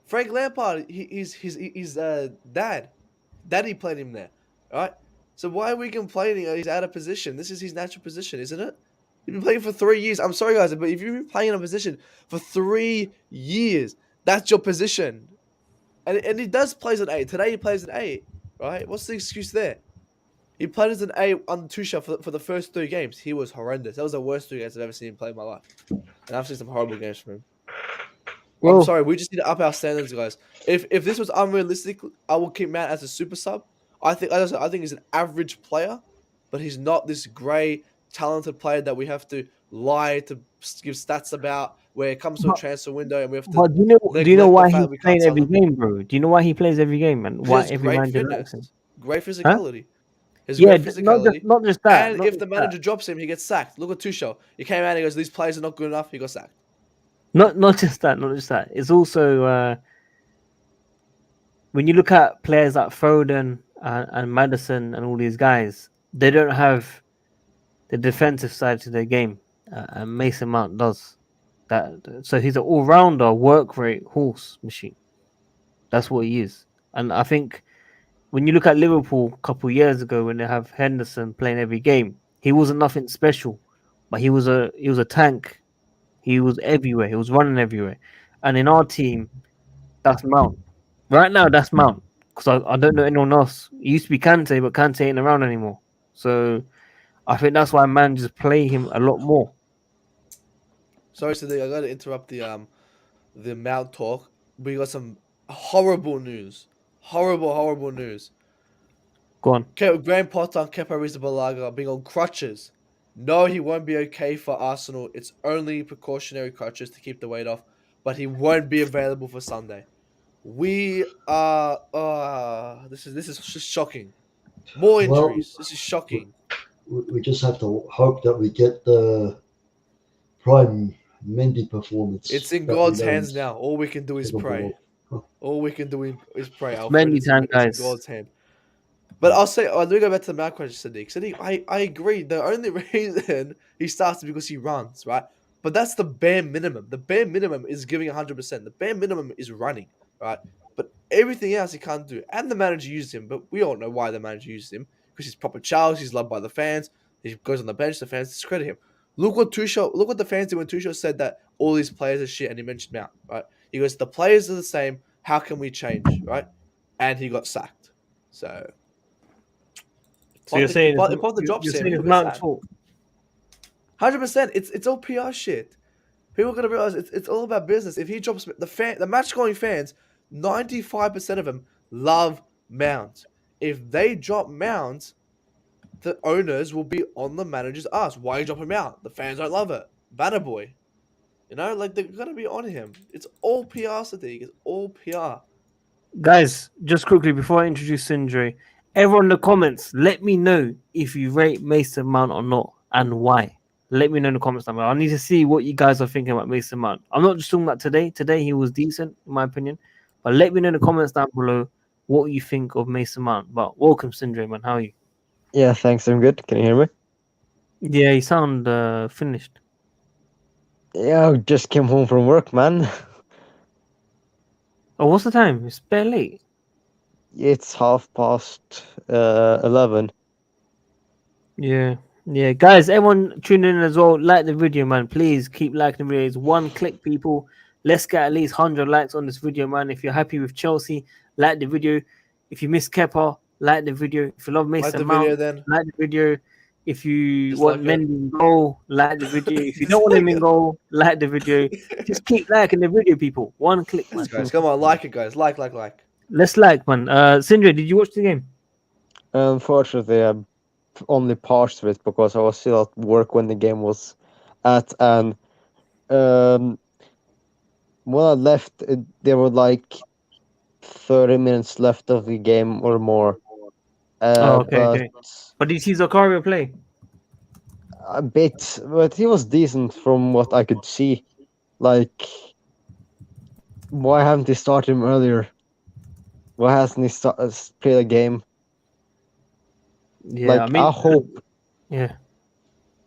Frank Lampard, he's dad. Daddy played him there, right? So why are we complaining? He's out of position. This is his natural position, isn't it? He's been playing for 3 years. I'm sorry, guys, but if you've been playing in a position for 3 years, that's your position. And he does play as an 8. Today he plays an 8, right? What's the excuse there? He played as an 8 on Tuchel for the first 3 games. He was horrendous. That was the worst 3 games I've ever seen him play in my life. And I've seen some horrible games from him. Well, I'm sorry, we just need to up our standards, guys. If this was unrealistic, I will keep Mount as a super sub. I think he's an average player, but he's not this great, talented player that we have to lie to give stats about. Where it comes to a transfer window and we have to. But do you know why he's playing every game, bro? Do you know why he plays every game and why every manager likes him? Great physicality. His Yeah, great physicality. not just that. And not if just the manager drops him, he gets sacked. Look at Tuchel. He came out and he goes, "These players are not good enough." He got sacked. Not just that. It's also when you look at players like Foden and Madison and all these guys, they don't have the defensive side to their game, and Mason Mount does that. So he's an all-rounder, work rate horse machine. That's what he is. And I think when you look at Liverpool a couple of years ago, when they have Henderson playing every game, he wasn't nothing special, but he was a tank. He was everywhere. He was running everywhere. And in our team, that's Mount. Right now, that's Mount. Because I don't know anyone else. It used to be Kante, but Kante ain't around anymore. So I think that's why managers play him a lot more. Sorry, Sadiq, I got to interrupt the Mount talk. We got some horrible news. Horrible news. Go on. Graham Potter and Kepa Arrizabalaga being on crutches. No, he won't be okay for Arsenal. It's only precautionary crutches to keep the weight off, but he won't be available for Sunday. We are. This is just shocking. More injuries. This is shocking. We just have to hope that we get the prime Mendy performance. It's in God's hands now. All we can do is pray. All we can do is pray. Mendy's hand, guys. It's in God's hand. But I'll say, let me go back to the Mount question, Sadiq. Sadiq, I agree. The only reason he starts is because he runs, right? But that's the bare minimum. The bare minimum is giving 100%. The bare minimum is running, right? But everything else he can't do. And the manager used him, but we all know why the manager used him. Because he's proper Charles, he's loved by the fans. He goes on the bench, the fans discredit him. Look what the fans did when Tuchel said that all these players are shit and he mentioned Mount, right? He goes, the players are the same. How can we change, right? And he got sacked. So you're saying the drop you're him, saying it's Mount's fault? 100%. It's all PR shit. People are gonna realize it's all about business. If he drops the match going fans, 95% of them love Mount. If they drop Mount, the owners will be on the manager's ass. Why are you dropping Mount? The fans don't love it. Banner boy. You know, like they're gonna be on him. It's all PR, Sadiq. It's all PR. Guys, just quickly before I introduce Sindre, everyone in the comments, let me know if you rate Mason Mount or not and why. Let me know in the comments down below. I need to see what you guys are thinking about Mason Mount. I'm not just talking about today. Today he was decent, in my opinion. But let me know in the comments down below what you think of Mason Mount. But welcome, Sindre, man. How are you? Yeah, thanks. I'm good. Can you hear me? Yeah, you sound finished. Yeah, I just came home from work, man. Oh, what's the time? It's bare late. It's 11:30. Yeah. Yeah, guys, everyone tune in as well. Like the video, man. Please keep liking the video. It's one click, people. Let's get at least 100 likes on this video, man. If you're happy with Chelsea, like the video. If you miss Kepa, like the video. If you love Like Mason the Mount, video then. like the video. If you Dislike want it. Mendy in goal, like the video. If you don't want him in goal, like the video. Just keep liking the video, people. One click, man. Guys, come on, like it, guys. Like. Let's like, man. Sindre, did you watch the game? Unfortunately, I only paused it because I was still at work when the game was at, and when I left, there were like 30 minutes left of the game or more. Okay. But did you see Zakaria play? A bit, but he was decent from what I could see. Like, why haven't he started him earlier? Why hasn't he played a game? Yeah, Like,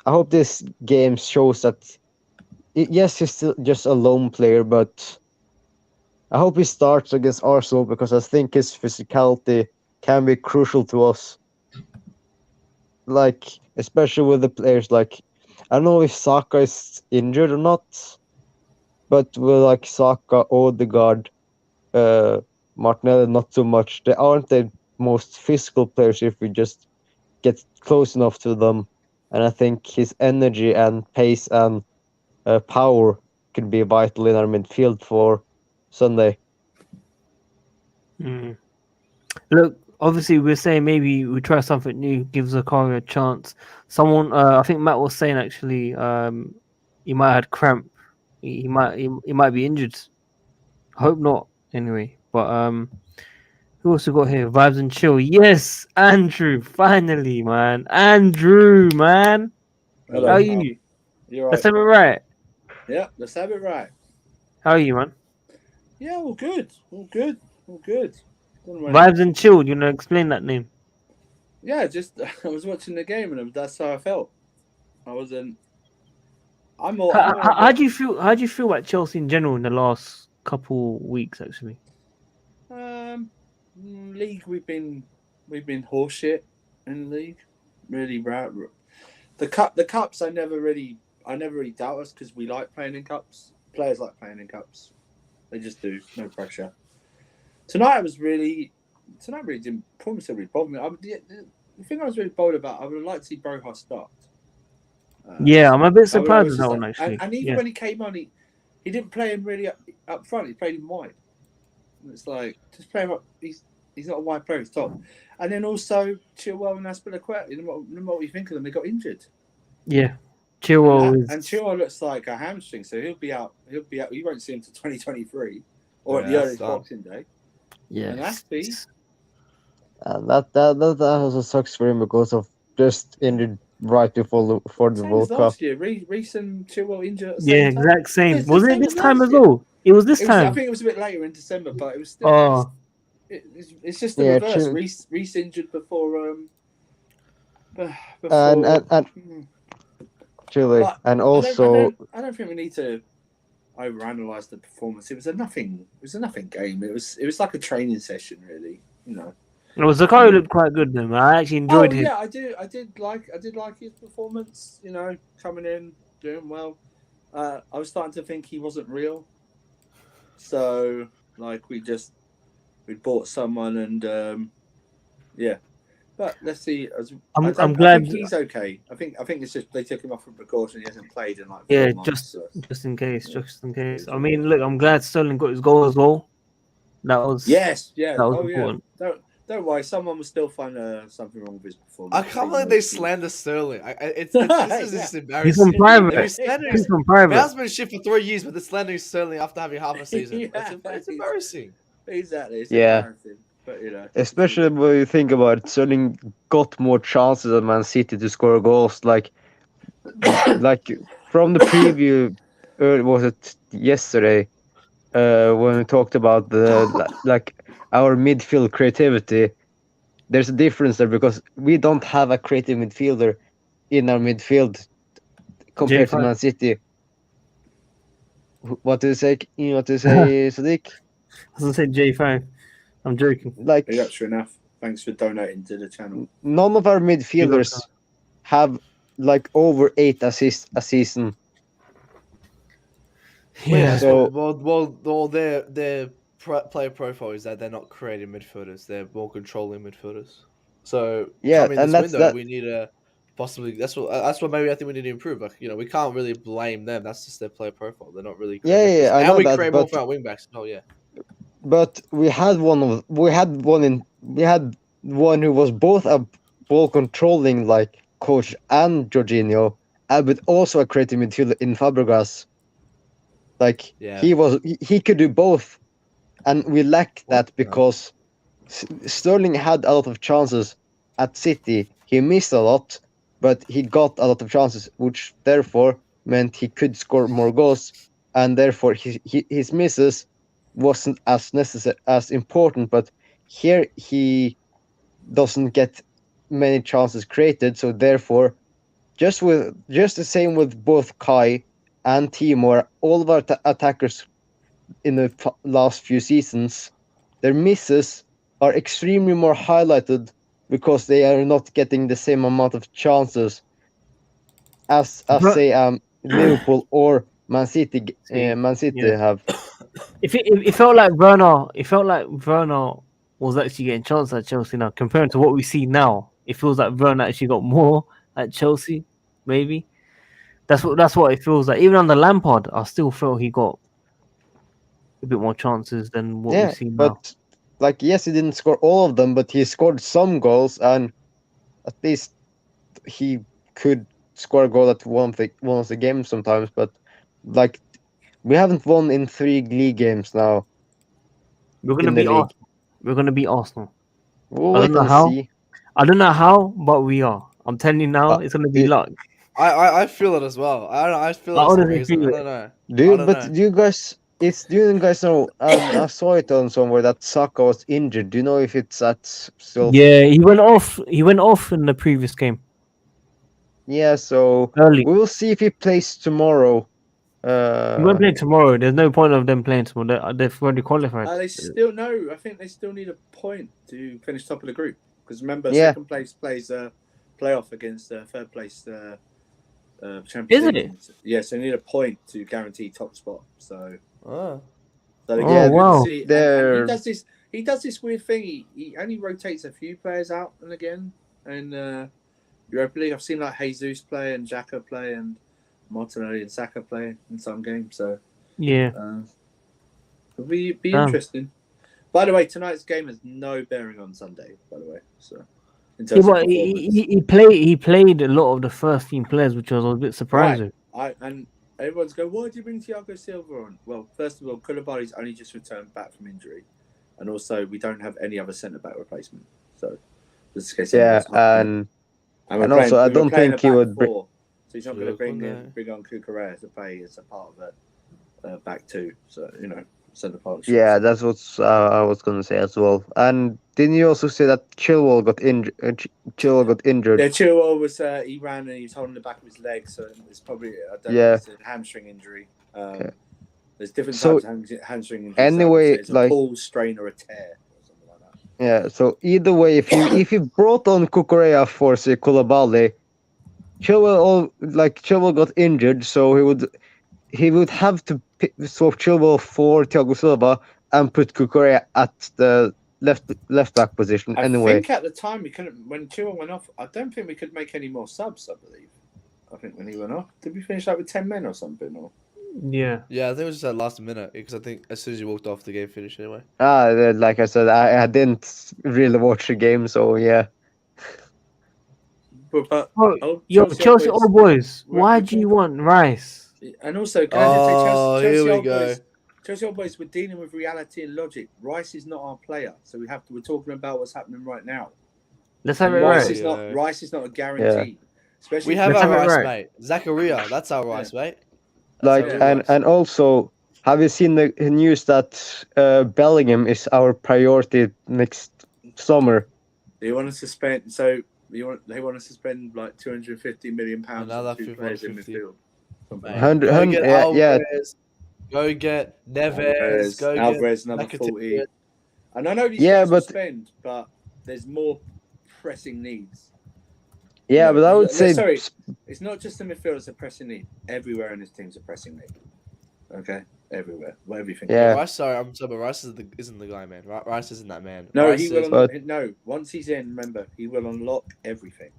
I hope this game shows that. Yes, he's still just a lone player, but I hope he starts against Arsenal because I think his physicality can be crucial to us. Like, especially with the players, like, I don't know if Saka is injured or not, but with like Saka, Odegaard, Martinelli, not so much. They aren't the most physical players if we just get close enough to them. And I think his energy and pace and power could be vital in our midfield for Sunday. Look, obviously, we're saying maybe we try something new, give Zakaria a chance. Someone, I think Matt was saying actually, he might have had cramp. He might be injured. I hope not. Anyway, but who else we got here? Vibes and chill. Yes, Andrew. Finally, man. Andrew, man. Hello. How are you? You're right. Let's have it right. Yeah, let's have it right. How are you, man? Yeah, all good. All good. Vibes and chill. You know, explain that name. Yeah, just I was watching the game and that's how I felt. I wasn't. How do you feel? How do you feel about Chelsea in general in the last couple weeks? Actually, league we've been horseshit in the league. Really bad. The cups I never really doubt us because we like playing in cups. Players like playing in cups. They just do. No pressure. Tonight really didn't really bother me. The thing I was really bothered about, I would like to see Broha start. yeah, I'm a bit surprised with that one actually. And even when he came on, he didn't play him really up front. He played him wide. And it's like just play him up. He's not a wide player. He's top. And then also Chilwell and Aspilicueta. No matter what you think of them, they got injured. Yeah, Chilwell and Chilwell looks like a hamstring, so he'll be out. You won't see him until 2023 or at the earliest Boxing Day. Yeah, and Aspie. And that also sucks for him because of just injured right before the World Cup. Last year, Reece and Chilwell injured. At the yeah, same time. exact same. Was it this time as year. well? It was this time. I think it was a bit later in December, but it was still. It's just the reverse. Reece injured before. And Chile, and also I don't think we need to overanalyze the performance. It was a nothing game. It was like a training session, really. You know. Well, Zakaria looked quite good then. I actually enjoyed him. Yeah, I did like his performance. You know, coming in, doing well. I was starting to think he wasn't real. So, like, we bought someone, and yeah. But let's see. I'm glad. I think he's okay. I think it's just they took him off for precaution. He hasn't played in like 4 months. Just in case. I mean, look, I'm glad Sterling got his goal as well. That was that was important. Yeah. Don't worry. Someone will still find something wrong with his performance. I can't believe they slander Sterling. This is just embarrassing. He's from private. He's from private. He has been shit for 3 years, but they're slandering Sterling after having half a season. It's embarrassing. Exactly. It's embarrassing. But, you know, especially when you think about it, Sterling got more chances than Man City to score goals. Like from the preview, was it yesterday? When we talked about our midfield creativity, there's a difference there because we don't have a creative midfielder. in our midfield compared to J5. Man City. What do you say? What do you say, Sadiq? I was gonna say J5. I'm joking. Like Yeah, sure enough. Thanks for donating to the channel. none of our midfielders have like over 8 assists a season. Yeah. So- well, their player profile is that they're not creating midfielders; they're more controlling midfielders. So Yeah, coming and this that's window, that. we need to possibly. That's what maybe I think we need to improve. Like we can't really blame them. That's just their player profile. They're not really. Yeah, creating midfielders. I And know we that, create more but- for our wing backs. Oh yeah. But we had one who was both a ball controlling like coach and Jorginho, but also a creative midfielder in Fabregas. Like Yeah. he could do both, and we lacked that because Sterling had a lot of chances at City. He missed a lot, but he got a lot of chances, which therefore meant he could score more goals, and therefore his misses wasn't as necessary as important. But here he doesn't get many chances created, so therefore just the same with both Kai and Timor, all of our attackers in the last few seasons, their misses are extremely more highlighted because they are not getting the same amount of chances as But- say Liverpool or Man City. Man City yeah. have. It felt like Werner was actually getting chances at Chelsea now, compared to what we see now. It feels like Werner actually got more at Chelsea. Maybe that's what it feels like. Even under Lampard, I still felt he got a bit more chances than what we see now. But like yes, he didn't score all of them, but he scored some goals, and at least he could score a goal at one of the games sometimes. But like we haven't won in 3 league games now. We're gonna in the beat league. Arsenal. We're gonna beat Arsenal. We'll I wait don't know and how. see. I don't know how, but we are. I'm telling you now, it's gonna be it- luck. I feel it as well. I don't know. I feel I it for some honestly reason. feel I it. don't know. Do you, I don't but know. do you guys know? I saw it on somewhere that Saka was injured. Do you know if it's at still? Yeah, he went off. He went off in the previous game Yeah. So early. we will see if he plays tomorrow. He won't play tomorrow. There's no point of them playing tomorrow. They've already qualified. They still no. I think they still need a point to finish top of the group. Because remember, Yeah. second place plays a playoff against third place Champions Is League. it? Yes, they need a point to guarantee top spot. So, Oh. so Oh, wow. see, and They're- he does this weird thing. He only rotates a few players out and again. And Europa League, I've seen like Jesus play and Xhaka play and Martinelli and Saka play in some games. So Yeah. it'll be Oh. interesting. By the way, tonight's game has no bearing on Sunday. By the way, so in Yeah, terms of but performance. he played a lot of the first team players, which was a bit surprising. And everyone's going, why do you bring Thiago Silva on? Well, first of all, Koulibaly's only just returned back from injury, and also we don't have any other centre back replacement. So, just in case Yeah, anyone's asking. and also I don't think he would bring. So he's not going to bring Look, on Cucurella to play as a part of a back two. So centre partnership. Yeah, that's what I was gonna say as well. And didn't you also say that Chilwell got injured? Chilwell got injured. Yeah, Chilwell was he ran and he was holding the back of his leg, so it's probably it's a hamstring injury. Okay. There's different So, types of hamstring injuries. anyway, it's a like- pull, strain, or a tear, or something like that. Yeah. So either way, if you brought on Cucurella for say Koulibaly, Chilwell got injured, so he would have to swap Chilwell for Thiago Silva and put Cucurella at the left back position. I Anyway, think at the time we couldn't. When Chilwell went off, I don't think we could make any more subs. I believe. I think when he went off, did we finish with 10 men or something? Or Yeah. Yeah, I think it was just that last minute because I think as soon as you walked off, the game finished anyway. like I said, I didn't really watch the game, so yeah. but Oh, yo, Chelsea All Boys. Why do you want Rice? And also, can I just say, Oh, Chelsea here we Old go. Boys, Chelsea Old Boys, we're dealing with reality and logic. Rice is not our player, so we're talking about what's happening right now. Let's have it Rice right. is not Rice is not a guarantee. Especially We have Let's our have it rice, right. mate. Zakaria, that's our rice, mate. Like That's our rice. and also, have you seen the news that Bellingham is our priority next summer? Do you want to suspend? So They want us to spend like £250 million Another on 2 players in 150. midfield. Something Mate, like that. go get yeah. Alvarez. Go get Neves. Go Alvarez, get another Mkhitaryan. 40. And I know these Yeah, guys will but- spend, but there's more pressing needs. Yeah, No, but I would say sorry, it's not just the midfield that's a pressing need. Everywhere in this team's a pressing need. Okay, everywhere, whatever you think. Yeah. Rice, sorry, I'm sorry, but Rice isn't the guy, man. Rice isn't that man. No, Rice he will. But- No, once he's in, remember, he will unlock everything.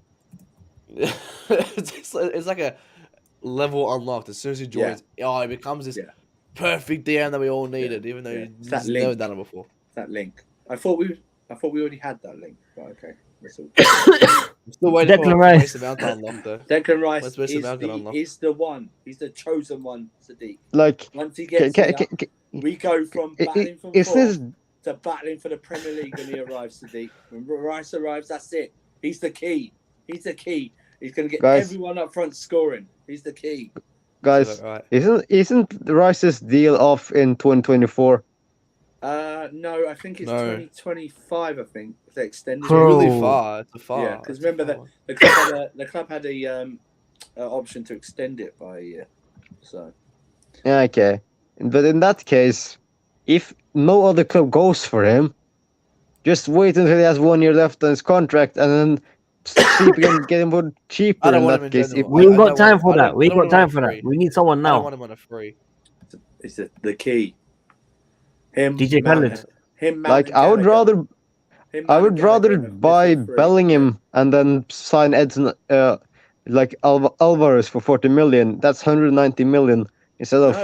it's like a level unlocked. As soon as he joins, he becomes this Yeah. perfect DM that we all needed, even though It's he's that never link. done it before. That link. I thought we already had that link. But okay, that's all. I'm still waiting Declan for Rice. Mason Mount to unlock though. Declan Rice When's Mason is Mount gonna unlock? the one. He's the chosen one, Sadiq. like, Once he ca- gets ca- here, ca- we go from ca- battling from is fourth this to battling for the Premier League when he arrives, Sadiq. When Rice arrives, that's it. He's the key. He's the key. He's going to get Guys. everyone up front scoring. He's the key. guys? Right. Isn't Rice's deal off in 2024? No, I think it's No. 2025. I think if they extended It's it. Bro. really far. It's a far. Yeah, because it's a remember far that the club had a option to extend it by a year. So Yeah, okay. But in that case, if no other club goes for him, just wait until he has 1 year left on his contract and then see if we can get him for cheaper I don't in want that him in case. general. We ain't I got don't time want- for I that. don't- We I ain't don't got time want for him that. free. We need someone I don't now. want him on a free. it's the key. Him, DJ Khaled. Him, Like, Mount I and would Gallagher. rather Him, I Mount would and Gallagher rather in the buy midfield three. Bellingham and then sign Edson, like Alvarez for 40 million. That's 190 million instead of.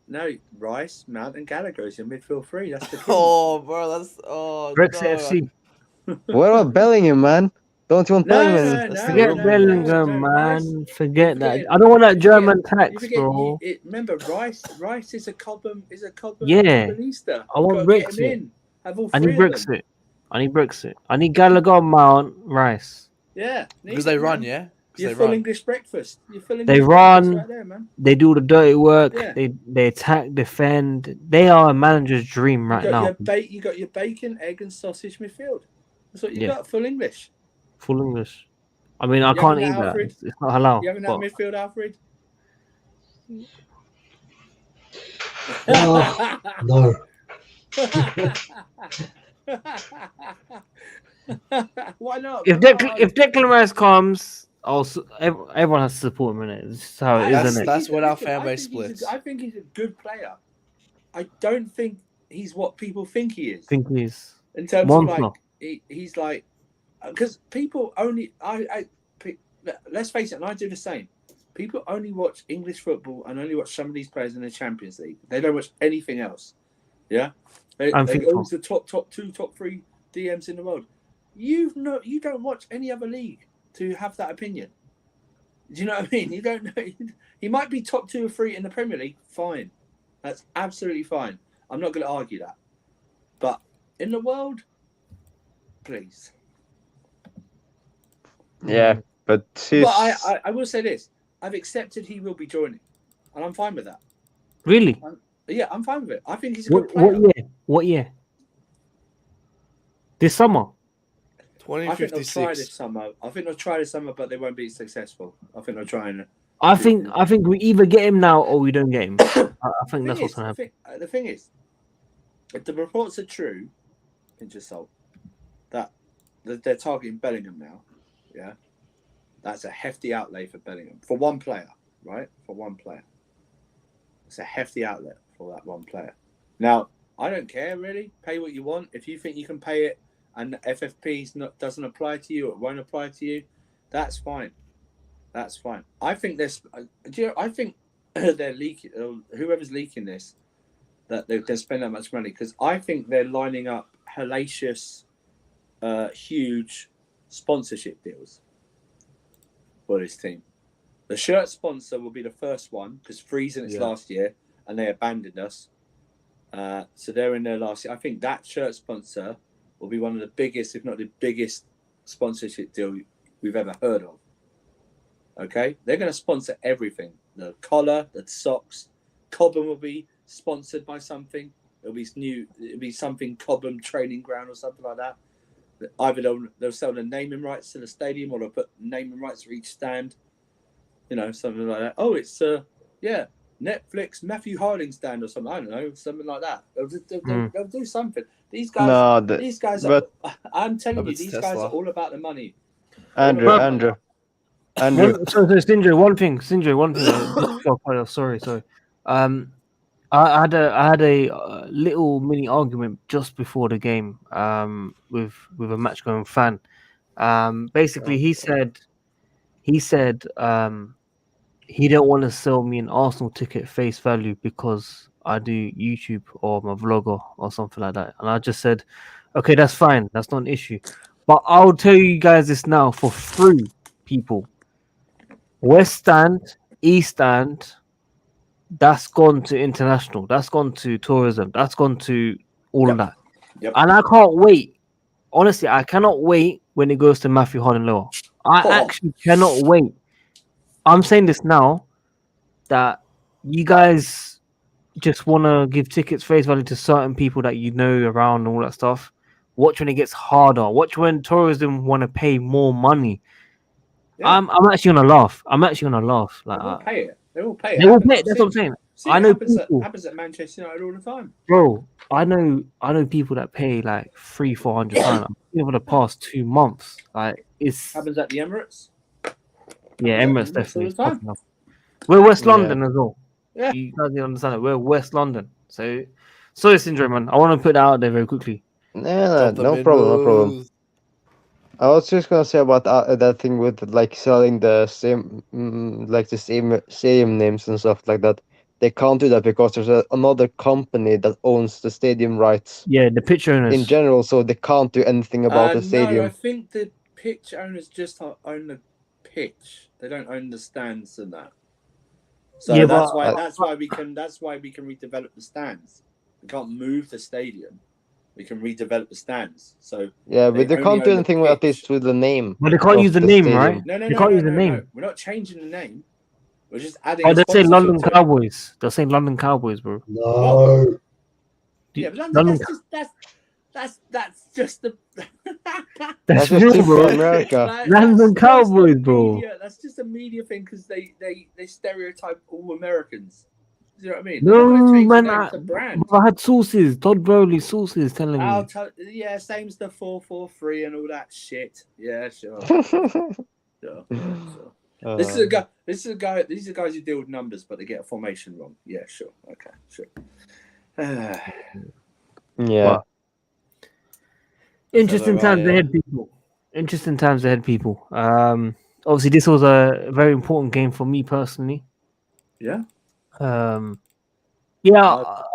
No, Rice, Mount, and Gallagher is your midfield three. That's the key. Oh, bro, that's Brexit no. FC. What about Bellingham, man? Don't you want No, Bellingham? no, Forget no, Bellingham, no, man. Rice. Forget You that. forget- I don't want that you German You tax, forget, bro. remember, Rice is a Cobham, Yeah. Cobhamista. I want Gotta get him Brexit. in. Have all I three need of them. Brexit. I need Brexit. I need Gallagher, Mount, Rice. Yeah, Because need they it, run, man. yeah. 'Cause You're they full run. English breakfast. You're full They English run. breakfast right there, man. They do the dirty work. Yeah. They attack, defend. They are a manager's dream right you got now. you got your bacon, egg, and sausage midfield. That's what you Yeah. got. Full English. Full English. I mean, I You can't having eat that, that. Alfred? It's not halal. You having that but- midfield, Alfred? No. Why not? If Declan Rice comes, everyone has to support him in it. This is how it is, That's- isn't it? that's when our Listen, fan I base think he's splits. I think he's a good player. I don't think he's what people think he is. I think he's In terms Monster. of like, he's like, because people only, let's face it, and I do the same. People only watch English football and only watch some of these players in the Champions League. They don't watch anything else. Yeah, they I'm thinking- always the top 2, top 3 DMs in the world. You don't watch any other league to have that opinion. Do you know what I mean? You don't know. He might be top 2 or 3 in the Premier League. Fine, that's absolutely fine. I'm not going to argue that. But in the world, please. Yeah, but he's. But I will say this: I've accepted he will be joining, and I'm fine with that. really. Yeah, I'm fine with it. I think he's a good What player. year? What year? This summer. I think they'll try 2056. this summer. I think they'll try this summer, but they won't be successful. I think they'll try and. I think we either get him now or we don't get him. I think that's what's gonna happen. The thing is, if the reports are true, pinch of salt, that they're targeting Bellingham now, yeah, that's a hefty outlay for Bellingham for one player, right? For one player, it's a hefty outlet for that one player. Now, I don't care really. Pay what you want. If you think you can pay it, and FFP doesn't apply to you or it won't apply to you, that's fine. That's fine. I think there's. I think they're leaking. Whoever's leaking this, that they're spending that much money because I think they're lining up hellacious, huge sponsorship deals for this team. The shirt sponsor will be the first one because Friesen it's last year and they abandoned us. So they're in their last year. I think that shirt sponsor will be one of the biggest, if not the biggest, sponsorship deal we've ever heard of. Okay, they're going to sponsor everything: the collar, the socks. Cobham will be sponsored by something. It'll be something Cobham training ground or something like that. Either they'll sell the naming rights to the stadium, or they'll put naming rights for each stand. You know, something like that. Oh, it's Netflix Matthew Harding stand or something. I don't know, something like that. They'll do something. These guys, I'm telling you, these guys are all about the money. Andrew. Sorry, Sindre, one thing. Sorry. I had a little mini argument just before the game with a match going fan. Basically, he said he don't want to sell me an Arsenal ticket face value because I do YouTube or I'm a vlogger or something like that. And I just said, okay, that's fine. That's not an issue. But I'll tell you guys this now for free, people. West Stand, East Stand, that's gone to international. That's gone to tourism. That's gone to all of that. Yep. And I can't wait. Honestly, I cannot wait when it goes to Matthew Harding Lower. I actually cannot wait. I'm saying this now that you guys just want to give tickets face value to certain people that you know around and all that stuff. Watch when it gets harder. Watch when tourism want to pay more money. Yeah. I'm actually gonna laugh. Like they will pay it. They will pay it. They will pay it. That's what I'm saying. I know it happens at Manchester United all the time, bro. I know people that pay like £300-400 over the past 2 months. Like it's happens at the Emirates. Yeah, Emirates definitely. We're West London as well. Yeah, you guys need to understand it. We're West London, so sorry, Syndrome, man. I want to put that out there very quickly. No problem. I was just gonna say about that thing with like selling the same names and stuff like that. They can't do that because there's another company that owns the stadium rights. Yeah, the pitch owners in general, so they can't do anything about the stadium. No, I think the pitch owners just own the pitch. They don't own the stands and that. So yeah, that's why we can redevelop the stands. We can't move the stadium. We can redevelop the stands. So yeah, but they can't do anything with this with the name. But they can't use the name, right? No, they can't use the name. No. We're not changing the name. We're just adding. Oh, they're saying London Cowboys. They're saying London Cowboys, bro. No. Yeah, but that's just the. That's real, bro. America. London Cowboys, bro. That's just a media thing because they stereotype all Americans. You know what I mean? No, man. I had sources, Todd Bowley sources telling me. Yeah, same as the 4-4-3 and all that shit. Yeah, sure. Sure. This is a guy. These are guys who deal with numbers, but they get a formation wrong. Yeah, sure. Okay, sure. Yeah. But interesting times ahead, people. Obviously, this was a very important game for me personally. Yeah. I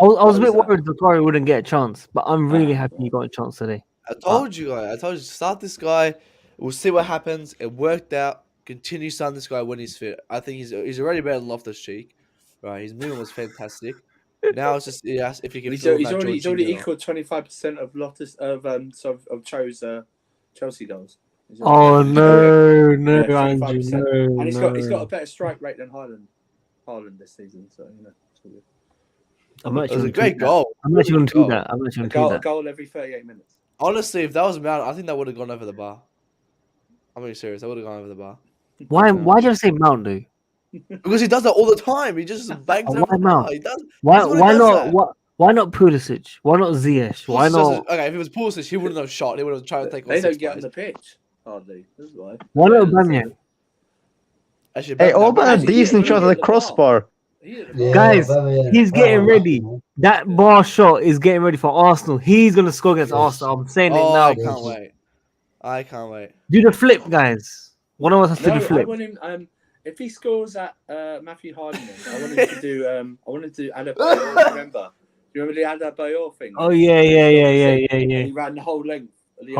was a bit worried Zakaria wouldn't get a chance, but I'm really happy he got a chance today. I told you, start this guy. We'll see what happens. It worked out. Continue starting this guy when he's fit. I think he's already better than Loftus-Cheek. Right, his movement was fantastic. Now it's just if he can. He's already equaled 25% of Cho's Chelsea goals. Oh no, Andrew, no. And he's got a better strike rate than Haaland this season. So you know, it's all good. It was a great goal. I'm actually going to do that. A goal every 38 minutes. Honestly, if that was Mount, I think that would have gone over the bar. I'm being serious. I would have gone over the bar. Why did I say Mount, dude? Because he does that all the time. He just bangs over the bar. He does. Why not Pulisic? Why not Ziyech? Why not? Okay, if it was Pulisic, he wouldn't have shot. He would have tried to take. They don't get on the pitch hardly. That's why. Why not Aubameyang? Hey, Aubameyang a decent shot at the crossbar. Yeah, guys, he's getting ready. That bar shot is getting ready for Arsenal. He's gonna score against Arsenal. I'm saying it now. I can't wait. Do the flip, guys. One of us has to do the flip. I want him. If he scores at Matthew Harding, I want him to do. I wanted to Adebayor. Remember? You remember the Adebayor thing? Oh yeah. He ran the whole length. Like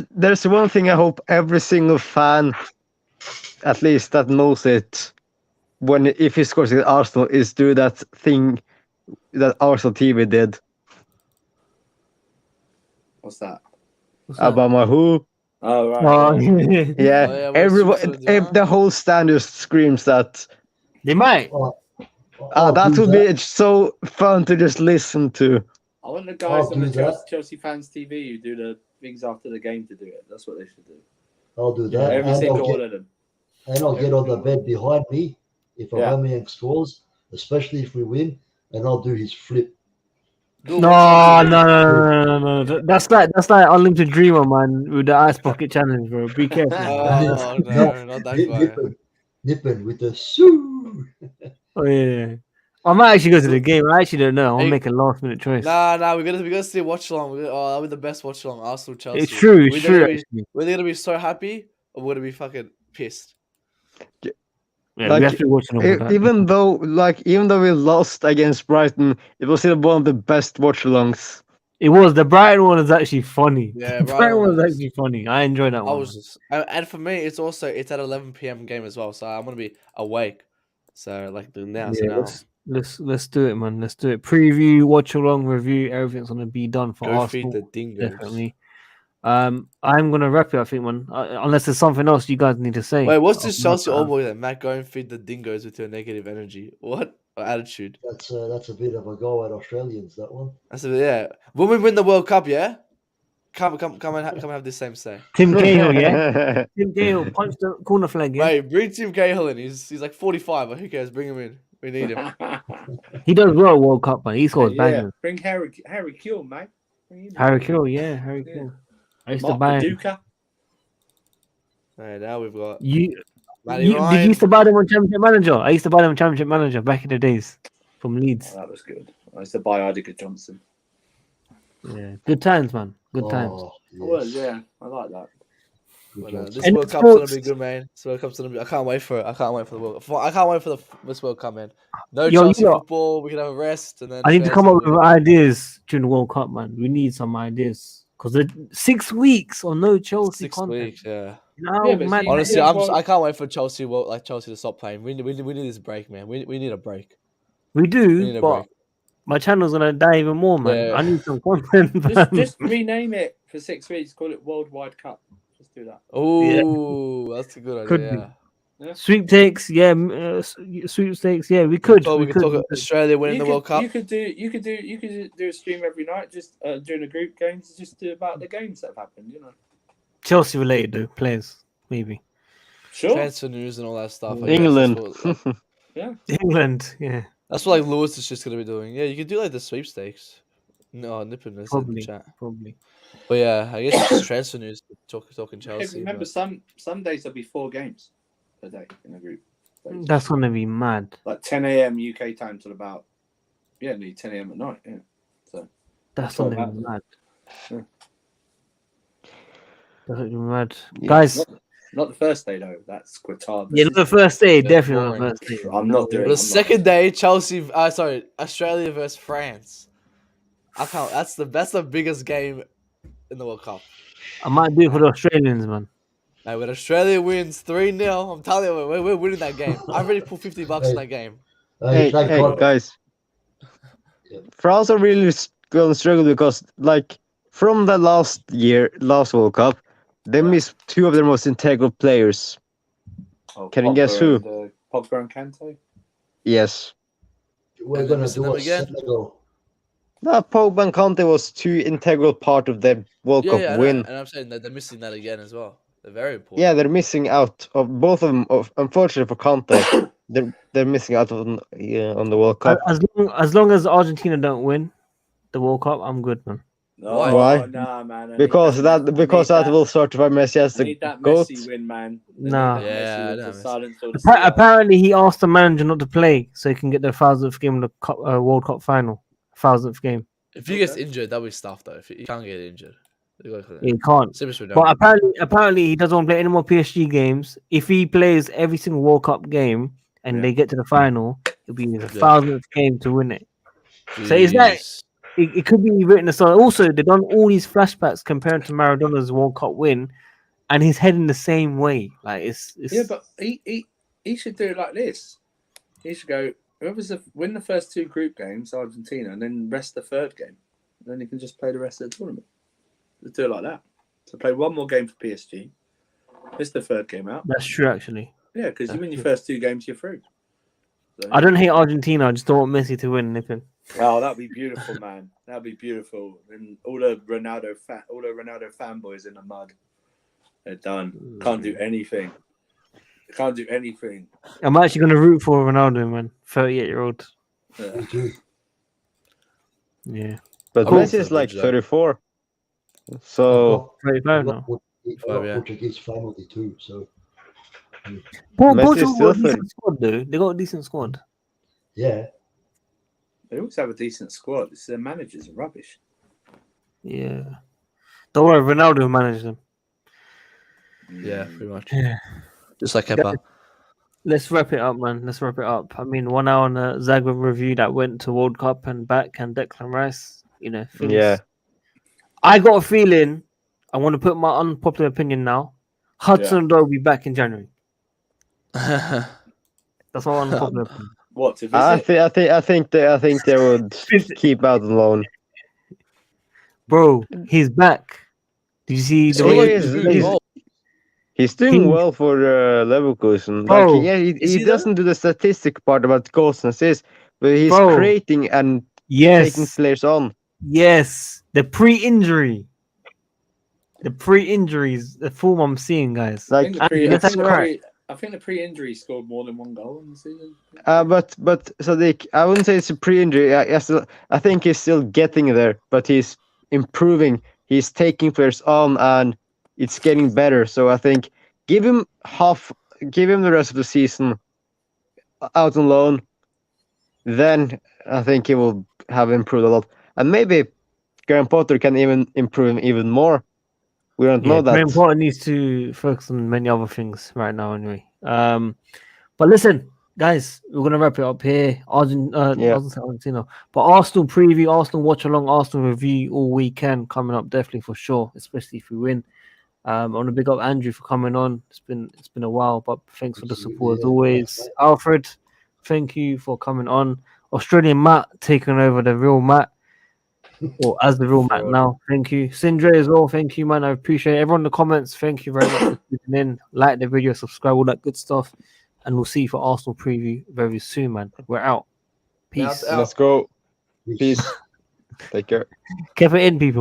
there's one thing I hope every single fan, at least that knows it, if he scores against Arsenal, is do that thing that Arsenal TV did. What's that? Abamahu. Oh right. Yeah. Everyone, the whole stand just screams that. They might. That would be so fun to just listen to. I want the guys I'll on the do Chelsea, that. Chelsea fans TV who do the things after the game to do it. That's what they should do. I'll do Yeah, that. Every and single I'll one get of them. and I'll get on the Every bed behind me if Yeah. Aubameyang scores, especially if we win, and I'll do his flip. Do No, watch no, alongs. no. That's like Unlimited Dreamer, man, with the ice bucket challenge, bro. Be careful. Oh no, not that guy. Nipping with the soo. Oh yeah. I might actually go to the game. I actually don't know. I'll Hey. make a last minute choice. Nah, we're gonna see watch along. That'll be the best watch along. Arsenal Chelsea. It's true. It's We're true. gonna be- Actually. We're either gonna be so happy or we're gonna be fucking pissed. Yeah, Like, we have to be watching over that. Even though we lost against Brighton, it was still one of the best watch-alongs. It was the Brighton one is actually funny. Yeah, The Brighton Brighton one one was is- actually funny. I enjoyed that I one. was just, and for me, it's at 11 p.m. game as well, so I'm gonna be awake. So like the now, so Yeah, now let's do it, man. Let's do it. Preview, watch along, review. Everything's gonna be done for go Arsenal. feed the dingoes. Definitely. I'm gonna wrap it. I think, man. Unless there's something else you guys need to say. Wait, what's this I'll- Chelsea old boy then? Matt, go and feed the dingoes with your negative energy. What or attitude? That's a bit of a go at Australians. That one. I said, yeah. When we win the World Cup, yeah. Come and have this same say. Tim Cahill, yeah. Tim Cahill punched the corner flag. Yeah, Mate, bring Tim Cahill in. He's like 45, but who cares? Bring him in. We need him. he does well at World Cup, man. He scores yeah, bangers. bring Harry Kill, mate. Bring him in. Harry Kill, yeah, Harry Yeah. Kill. I used to Mark buy him. Paducah. Right, now we've got You, Matty did you Ryan. used to buy them on Championship Manager? I used to buy them on Championship Manager back in the days from Leeds. Oh, that was good. I used to buy Idiger Johnson. Yeah, good times, man. Good times. Oh, I was, yes. yeah. I like that. Good But, job. this And World Cup's gonna sports- be good, man. This World Cup's gonna be. I can't wait for it. I can't wait for the World. I can't wait for this World Cup, man. No Yo, Chelsea you know- football. We can have a rest, and then I need to Spurs come up can with win. ideas during the World Cup, man. We need some ideas because 6 weeks or no Chelsea 6 content. weeks. Yeah. Now, Yeah, but man, see, Honestly, Yeah, I can't wait for Chelsea. Chelsea to stop playing. We need this break, man. We need a break. we We do, need a but break. my channel's gonna die even more, man. Yeah. I need some content. Just rename it for 6 weeks. Call it Worldwide Cup. Just do that. Oh, that's a good Could idea. be. Yeah. Sweepstakes, yeah. Sweepstakes, yeah. We could. We we could could. talk Australia winning You the World Cup. You could do a stream every night, just during the group games, just do about the games that have happened. You know. Chelsea related though, players maybe. Sure. Transfer news and all that stuff. I guess. England. That's what, Yeah. England, yeah. that's what like Lewis is just gonna be doing. Yeah, you could do like the sweepstakes. No, Nippon is in the Probably, chat. probably. But yeah, I guess it's just transfer news. Talking Hey, Chelsea. remember, but- some days there'll be 4 games per day in a group. So That's gonna be mad. like 10 a.m. UK time till about nearly 10 a.m. at night. Yeah. That's all gonna be that. mad. Yeah. That's gonna be mad, Yeah. guys. Not the first day though. That's Qatar. Yeah, not the first day, That's definitely not the boring. first day. I'm not doing. But the second day, Australia versus France. I can't. That's the biggest game in the World Cup. I might do it for the Australians, man. Like, when Australia wins 3-0, I'm telling you, we're winning that game. I've already put $50 in that game. Hey, thank God. guys. Yeah. France are really going to struggle because, from the last World Cup, they missed 2 of their most integral players. Can you guess who? Pogba and Kante. Yes. We're And gonna missing do them a again? Senegal. No, Pogba and Kante was 2 integral part of the World Yeah, Cup yeah, win. and I'm saying that they're missing that again as well. They're very important. Yeah, they're missing out of both of them. Unfortunately for Kante, they're missing out on the World Cup. As long as Argentina don't win the World Cup, I'm good, man. No, Why? Nah, man. Because that will certify Messi as I the need that GOAT. Messi win, man. Nah. Yeah, I know, Messi. Silence all the Apparently, he asked the manager not to play so he can get the 1000th game in the cup, World Cup final. 1000th game. If he gets injured, that'll be stuff though. If he can't get injured, He can't. But apparently, he doesn't want to play any more PSG games. If he plays every single World Cup game and they get to the final, it'll be the 1000th game to win it. So it's like it could be written as well. Also, they've done all these flashbacks comparing to Maradona's World Cup win, and he's heading the same way. Like it's Yeah, but he should do it like this. He should go. Win the first 2 group games, Argentina, and then rest the 3rd game. Then he can just play the rest of the tournament. Let's do it like that. So play 1 more game for PSG. Miss the 3rd game out. That's true, actually. Yeah, because you win your first 2 games, you're through. So, I don't hate Argentina. I just don't want Messi to win anything. Oh, that'd be beautiful, man. That'd be beautiful. And all the Ronaldo fanboys in the mud. They're done. Can't do anything. They can't do anything. I'm actually going to root for Ronaldo, man. 38-year-old. Yeah. Me too. Yeah. But Cool. Messi is like Though. 34. So 35 got now. Portuguese family too, so Messi Portugal is still got a decent squad, though. They got a decent squad. yeah. They always have a decent squad. It's their managers are rubbish. Yeah. Don't worry, Ronaldo managed them. Yeah, pretty much. Yeah. Just like Kepa. Let's wrap it up, man. Let's wrap it up. I mean, 1 hour on the Zagreb review that went to World Cup and back, and Declan Rice. You know, things. yeah, I got a feeling. I want to put my unpopular opinion now. Hudson will be back in January. That's my unpopular opinion. What to I visit? think they would keep out on loan. Bro, he's back. Did you see the He way is- He's doing He- well for Leverkusen. Bro, Like, yeah, is he he doesn't do the statistic part about goals and assists, but he's Bro. creating and taking Yes, players on. yes. The pre-injuries, the form I'm seeing, guys. Like, I think the pre-injury scored more than one goal in the season. but Sadiq, I wouldn't say it's a pre-injury. I think he's still getting there, but he's improving. He's taking players on, and it's getting better. So I think give him the rest of the season out on loan. Then I think he will have improved a lot, and maybe Graham Potter can even improve him even more. We don't know that. Graham Potter needs to focus on many other things right now, anyway. But listen, guys, we're gonna wrap it up here. Argentina, but Arsenal preview, Arsenal watch along, Arsenal review all weekend coming up, definitely for sure, especially if we win. I want to big up Andrew for coming on. It's been a while, but thanks for the support as always. Alfred, thank you for coming on. Australian Matt taking over the real Matt, or as the real Matt now. Thank you, Sindre as well. Thank you, man. I appreciate everyone in the comments. Thank you very much for tuning in. Like the video, subscribe, all that good stuff, and we'll see you for Arsenal preview very soon, man. We're out. Peace. Let's go. Peace. Take care. Keep it in, people.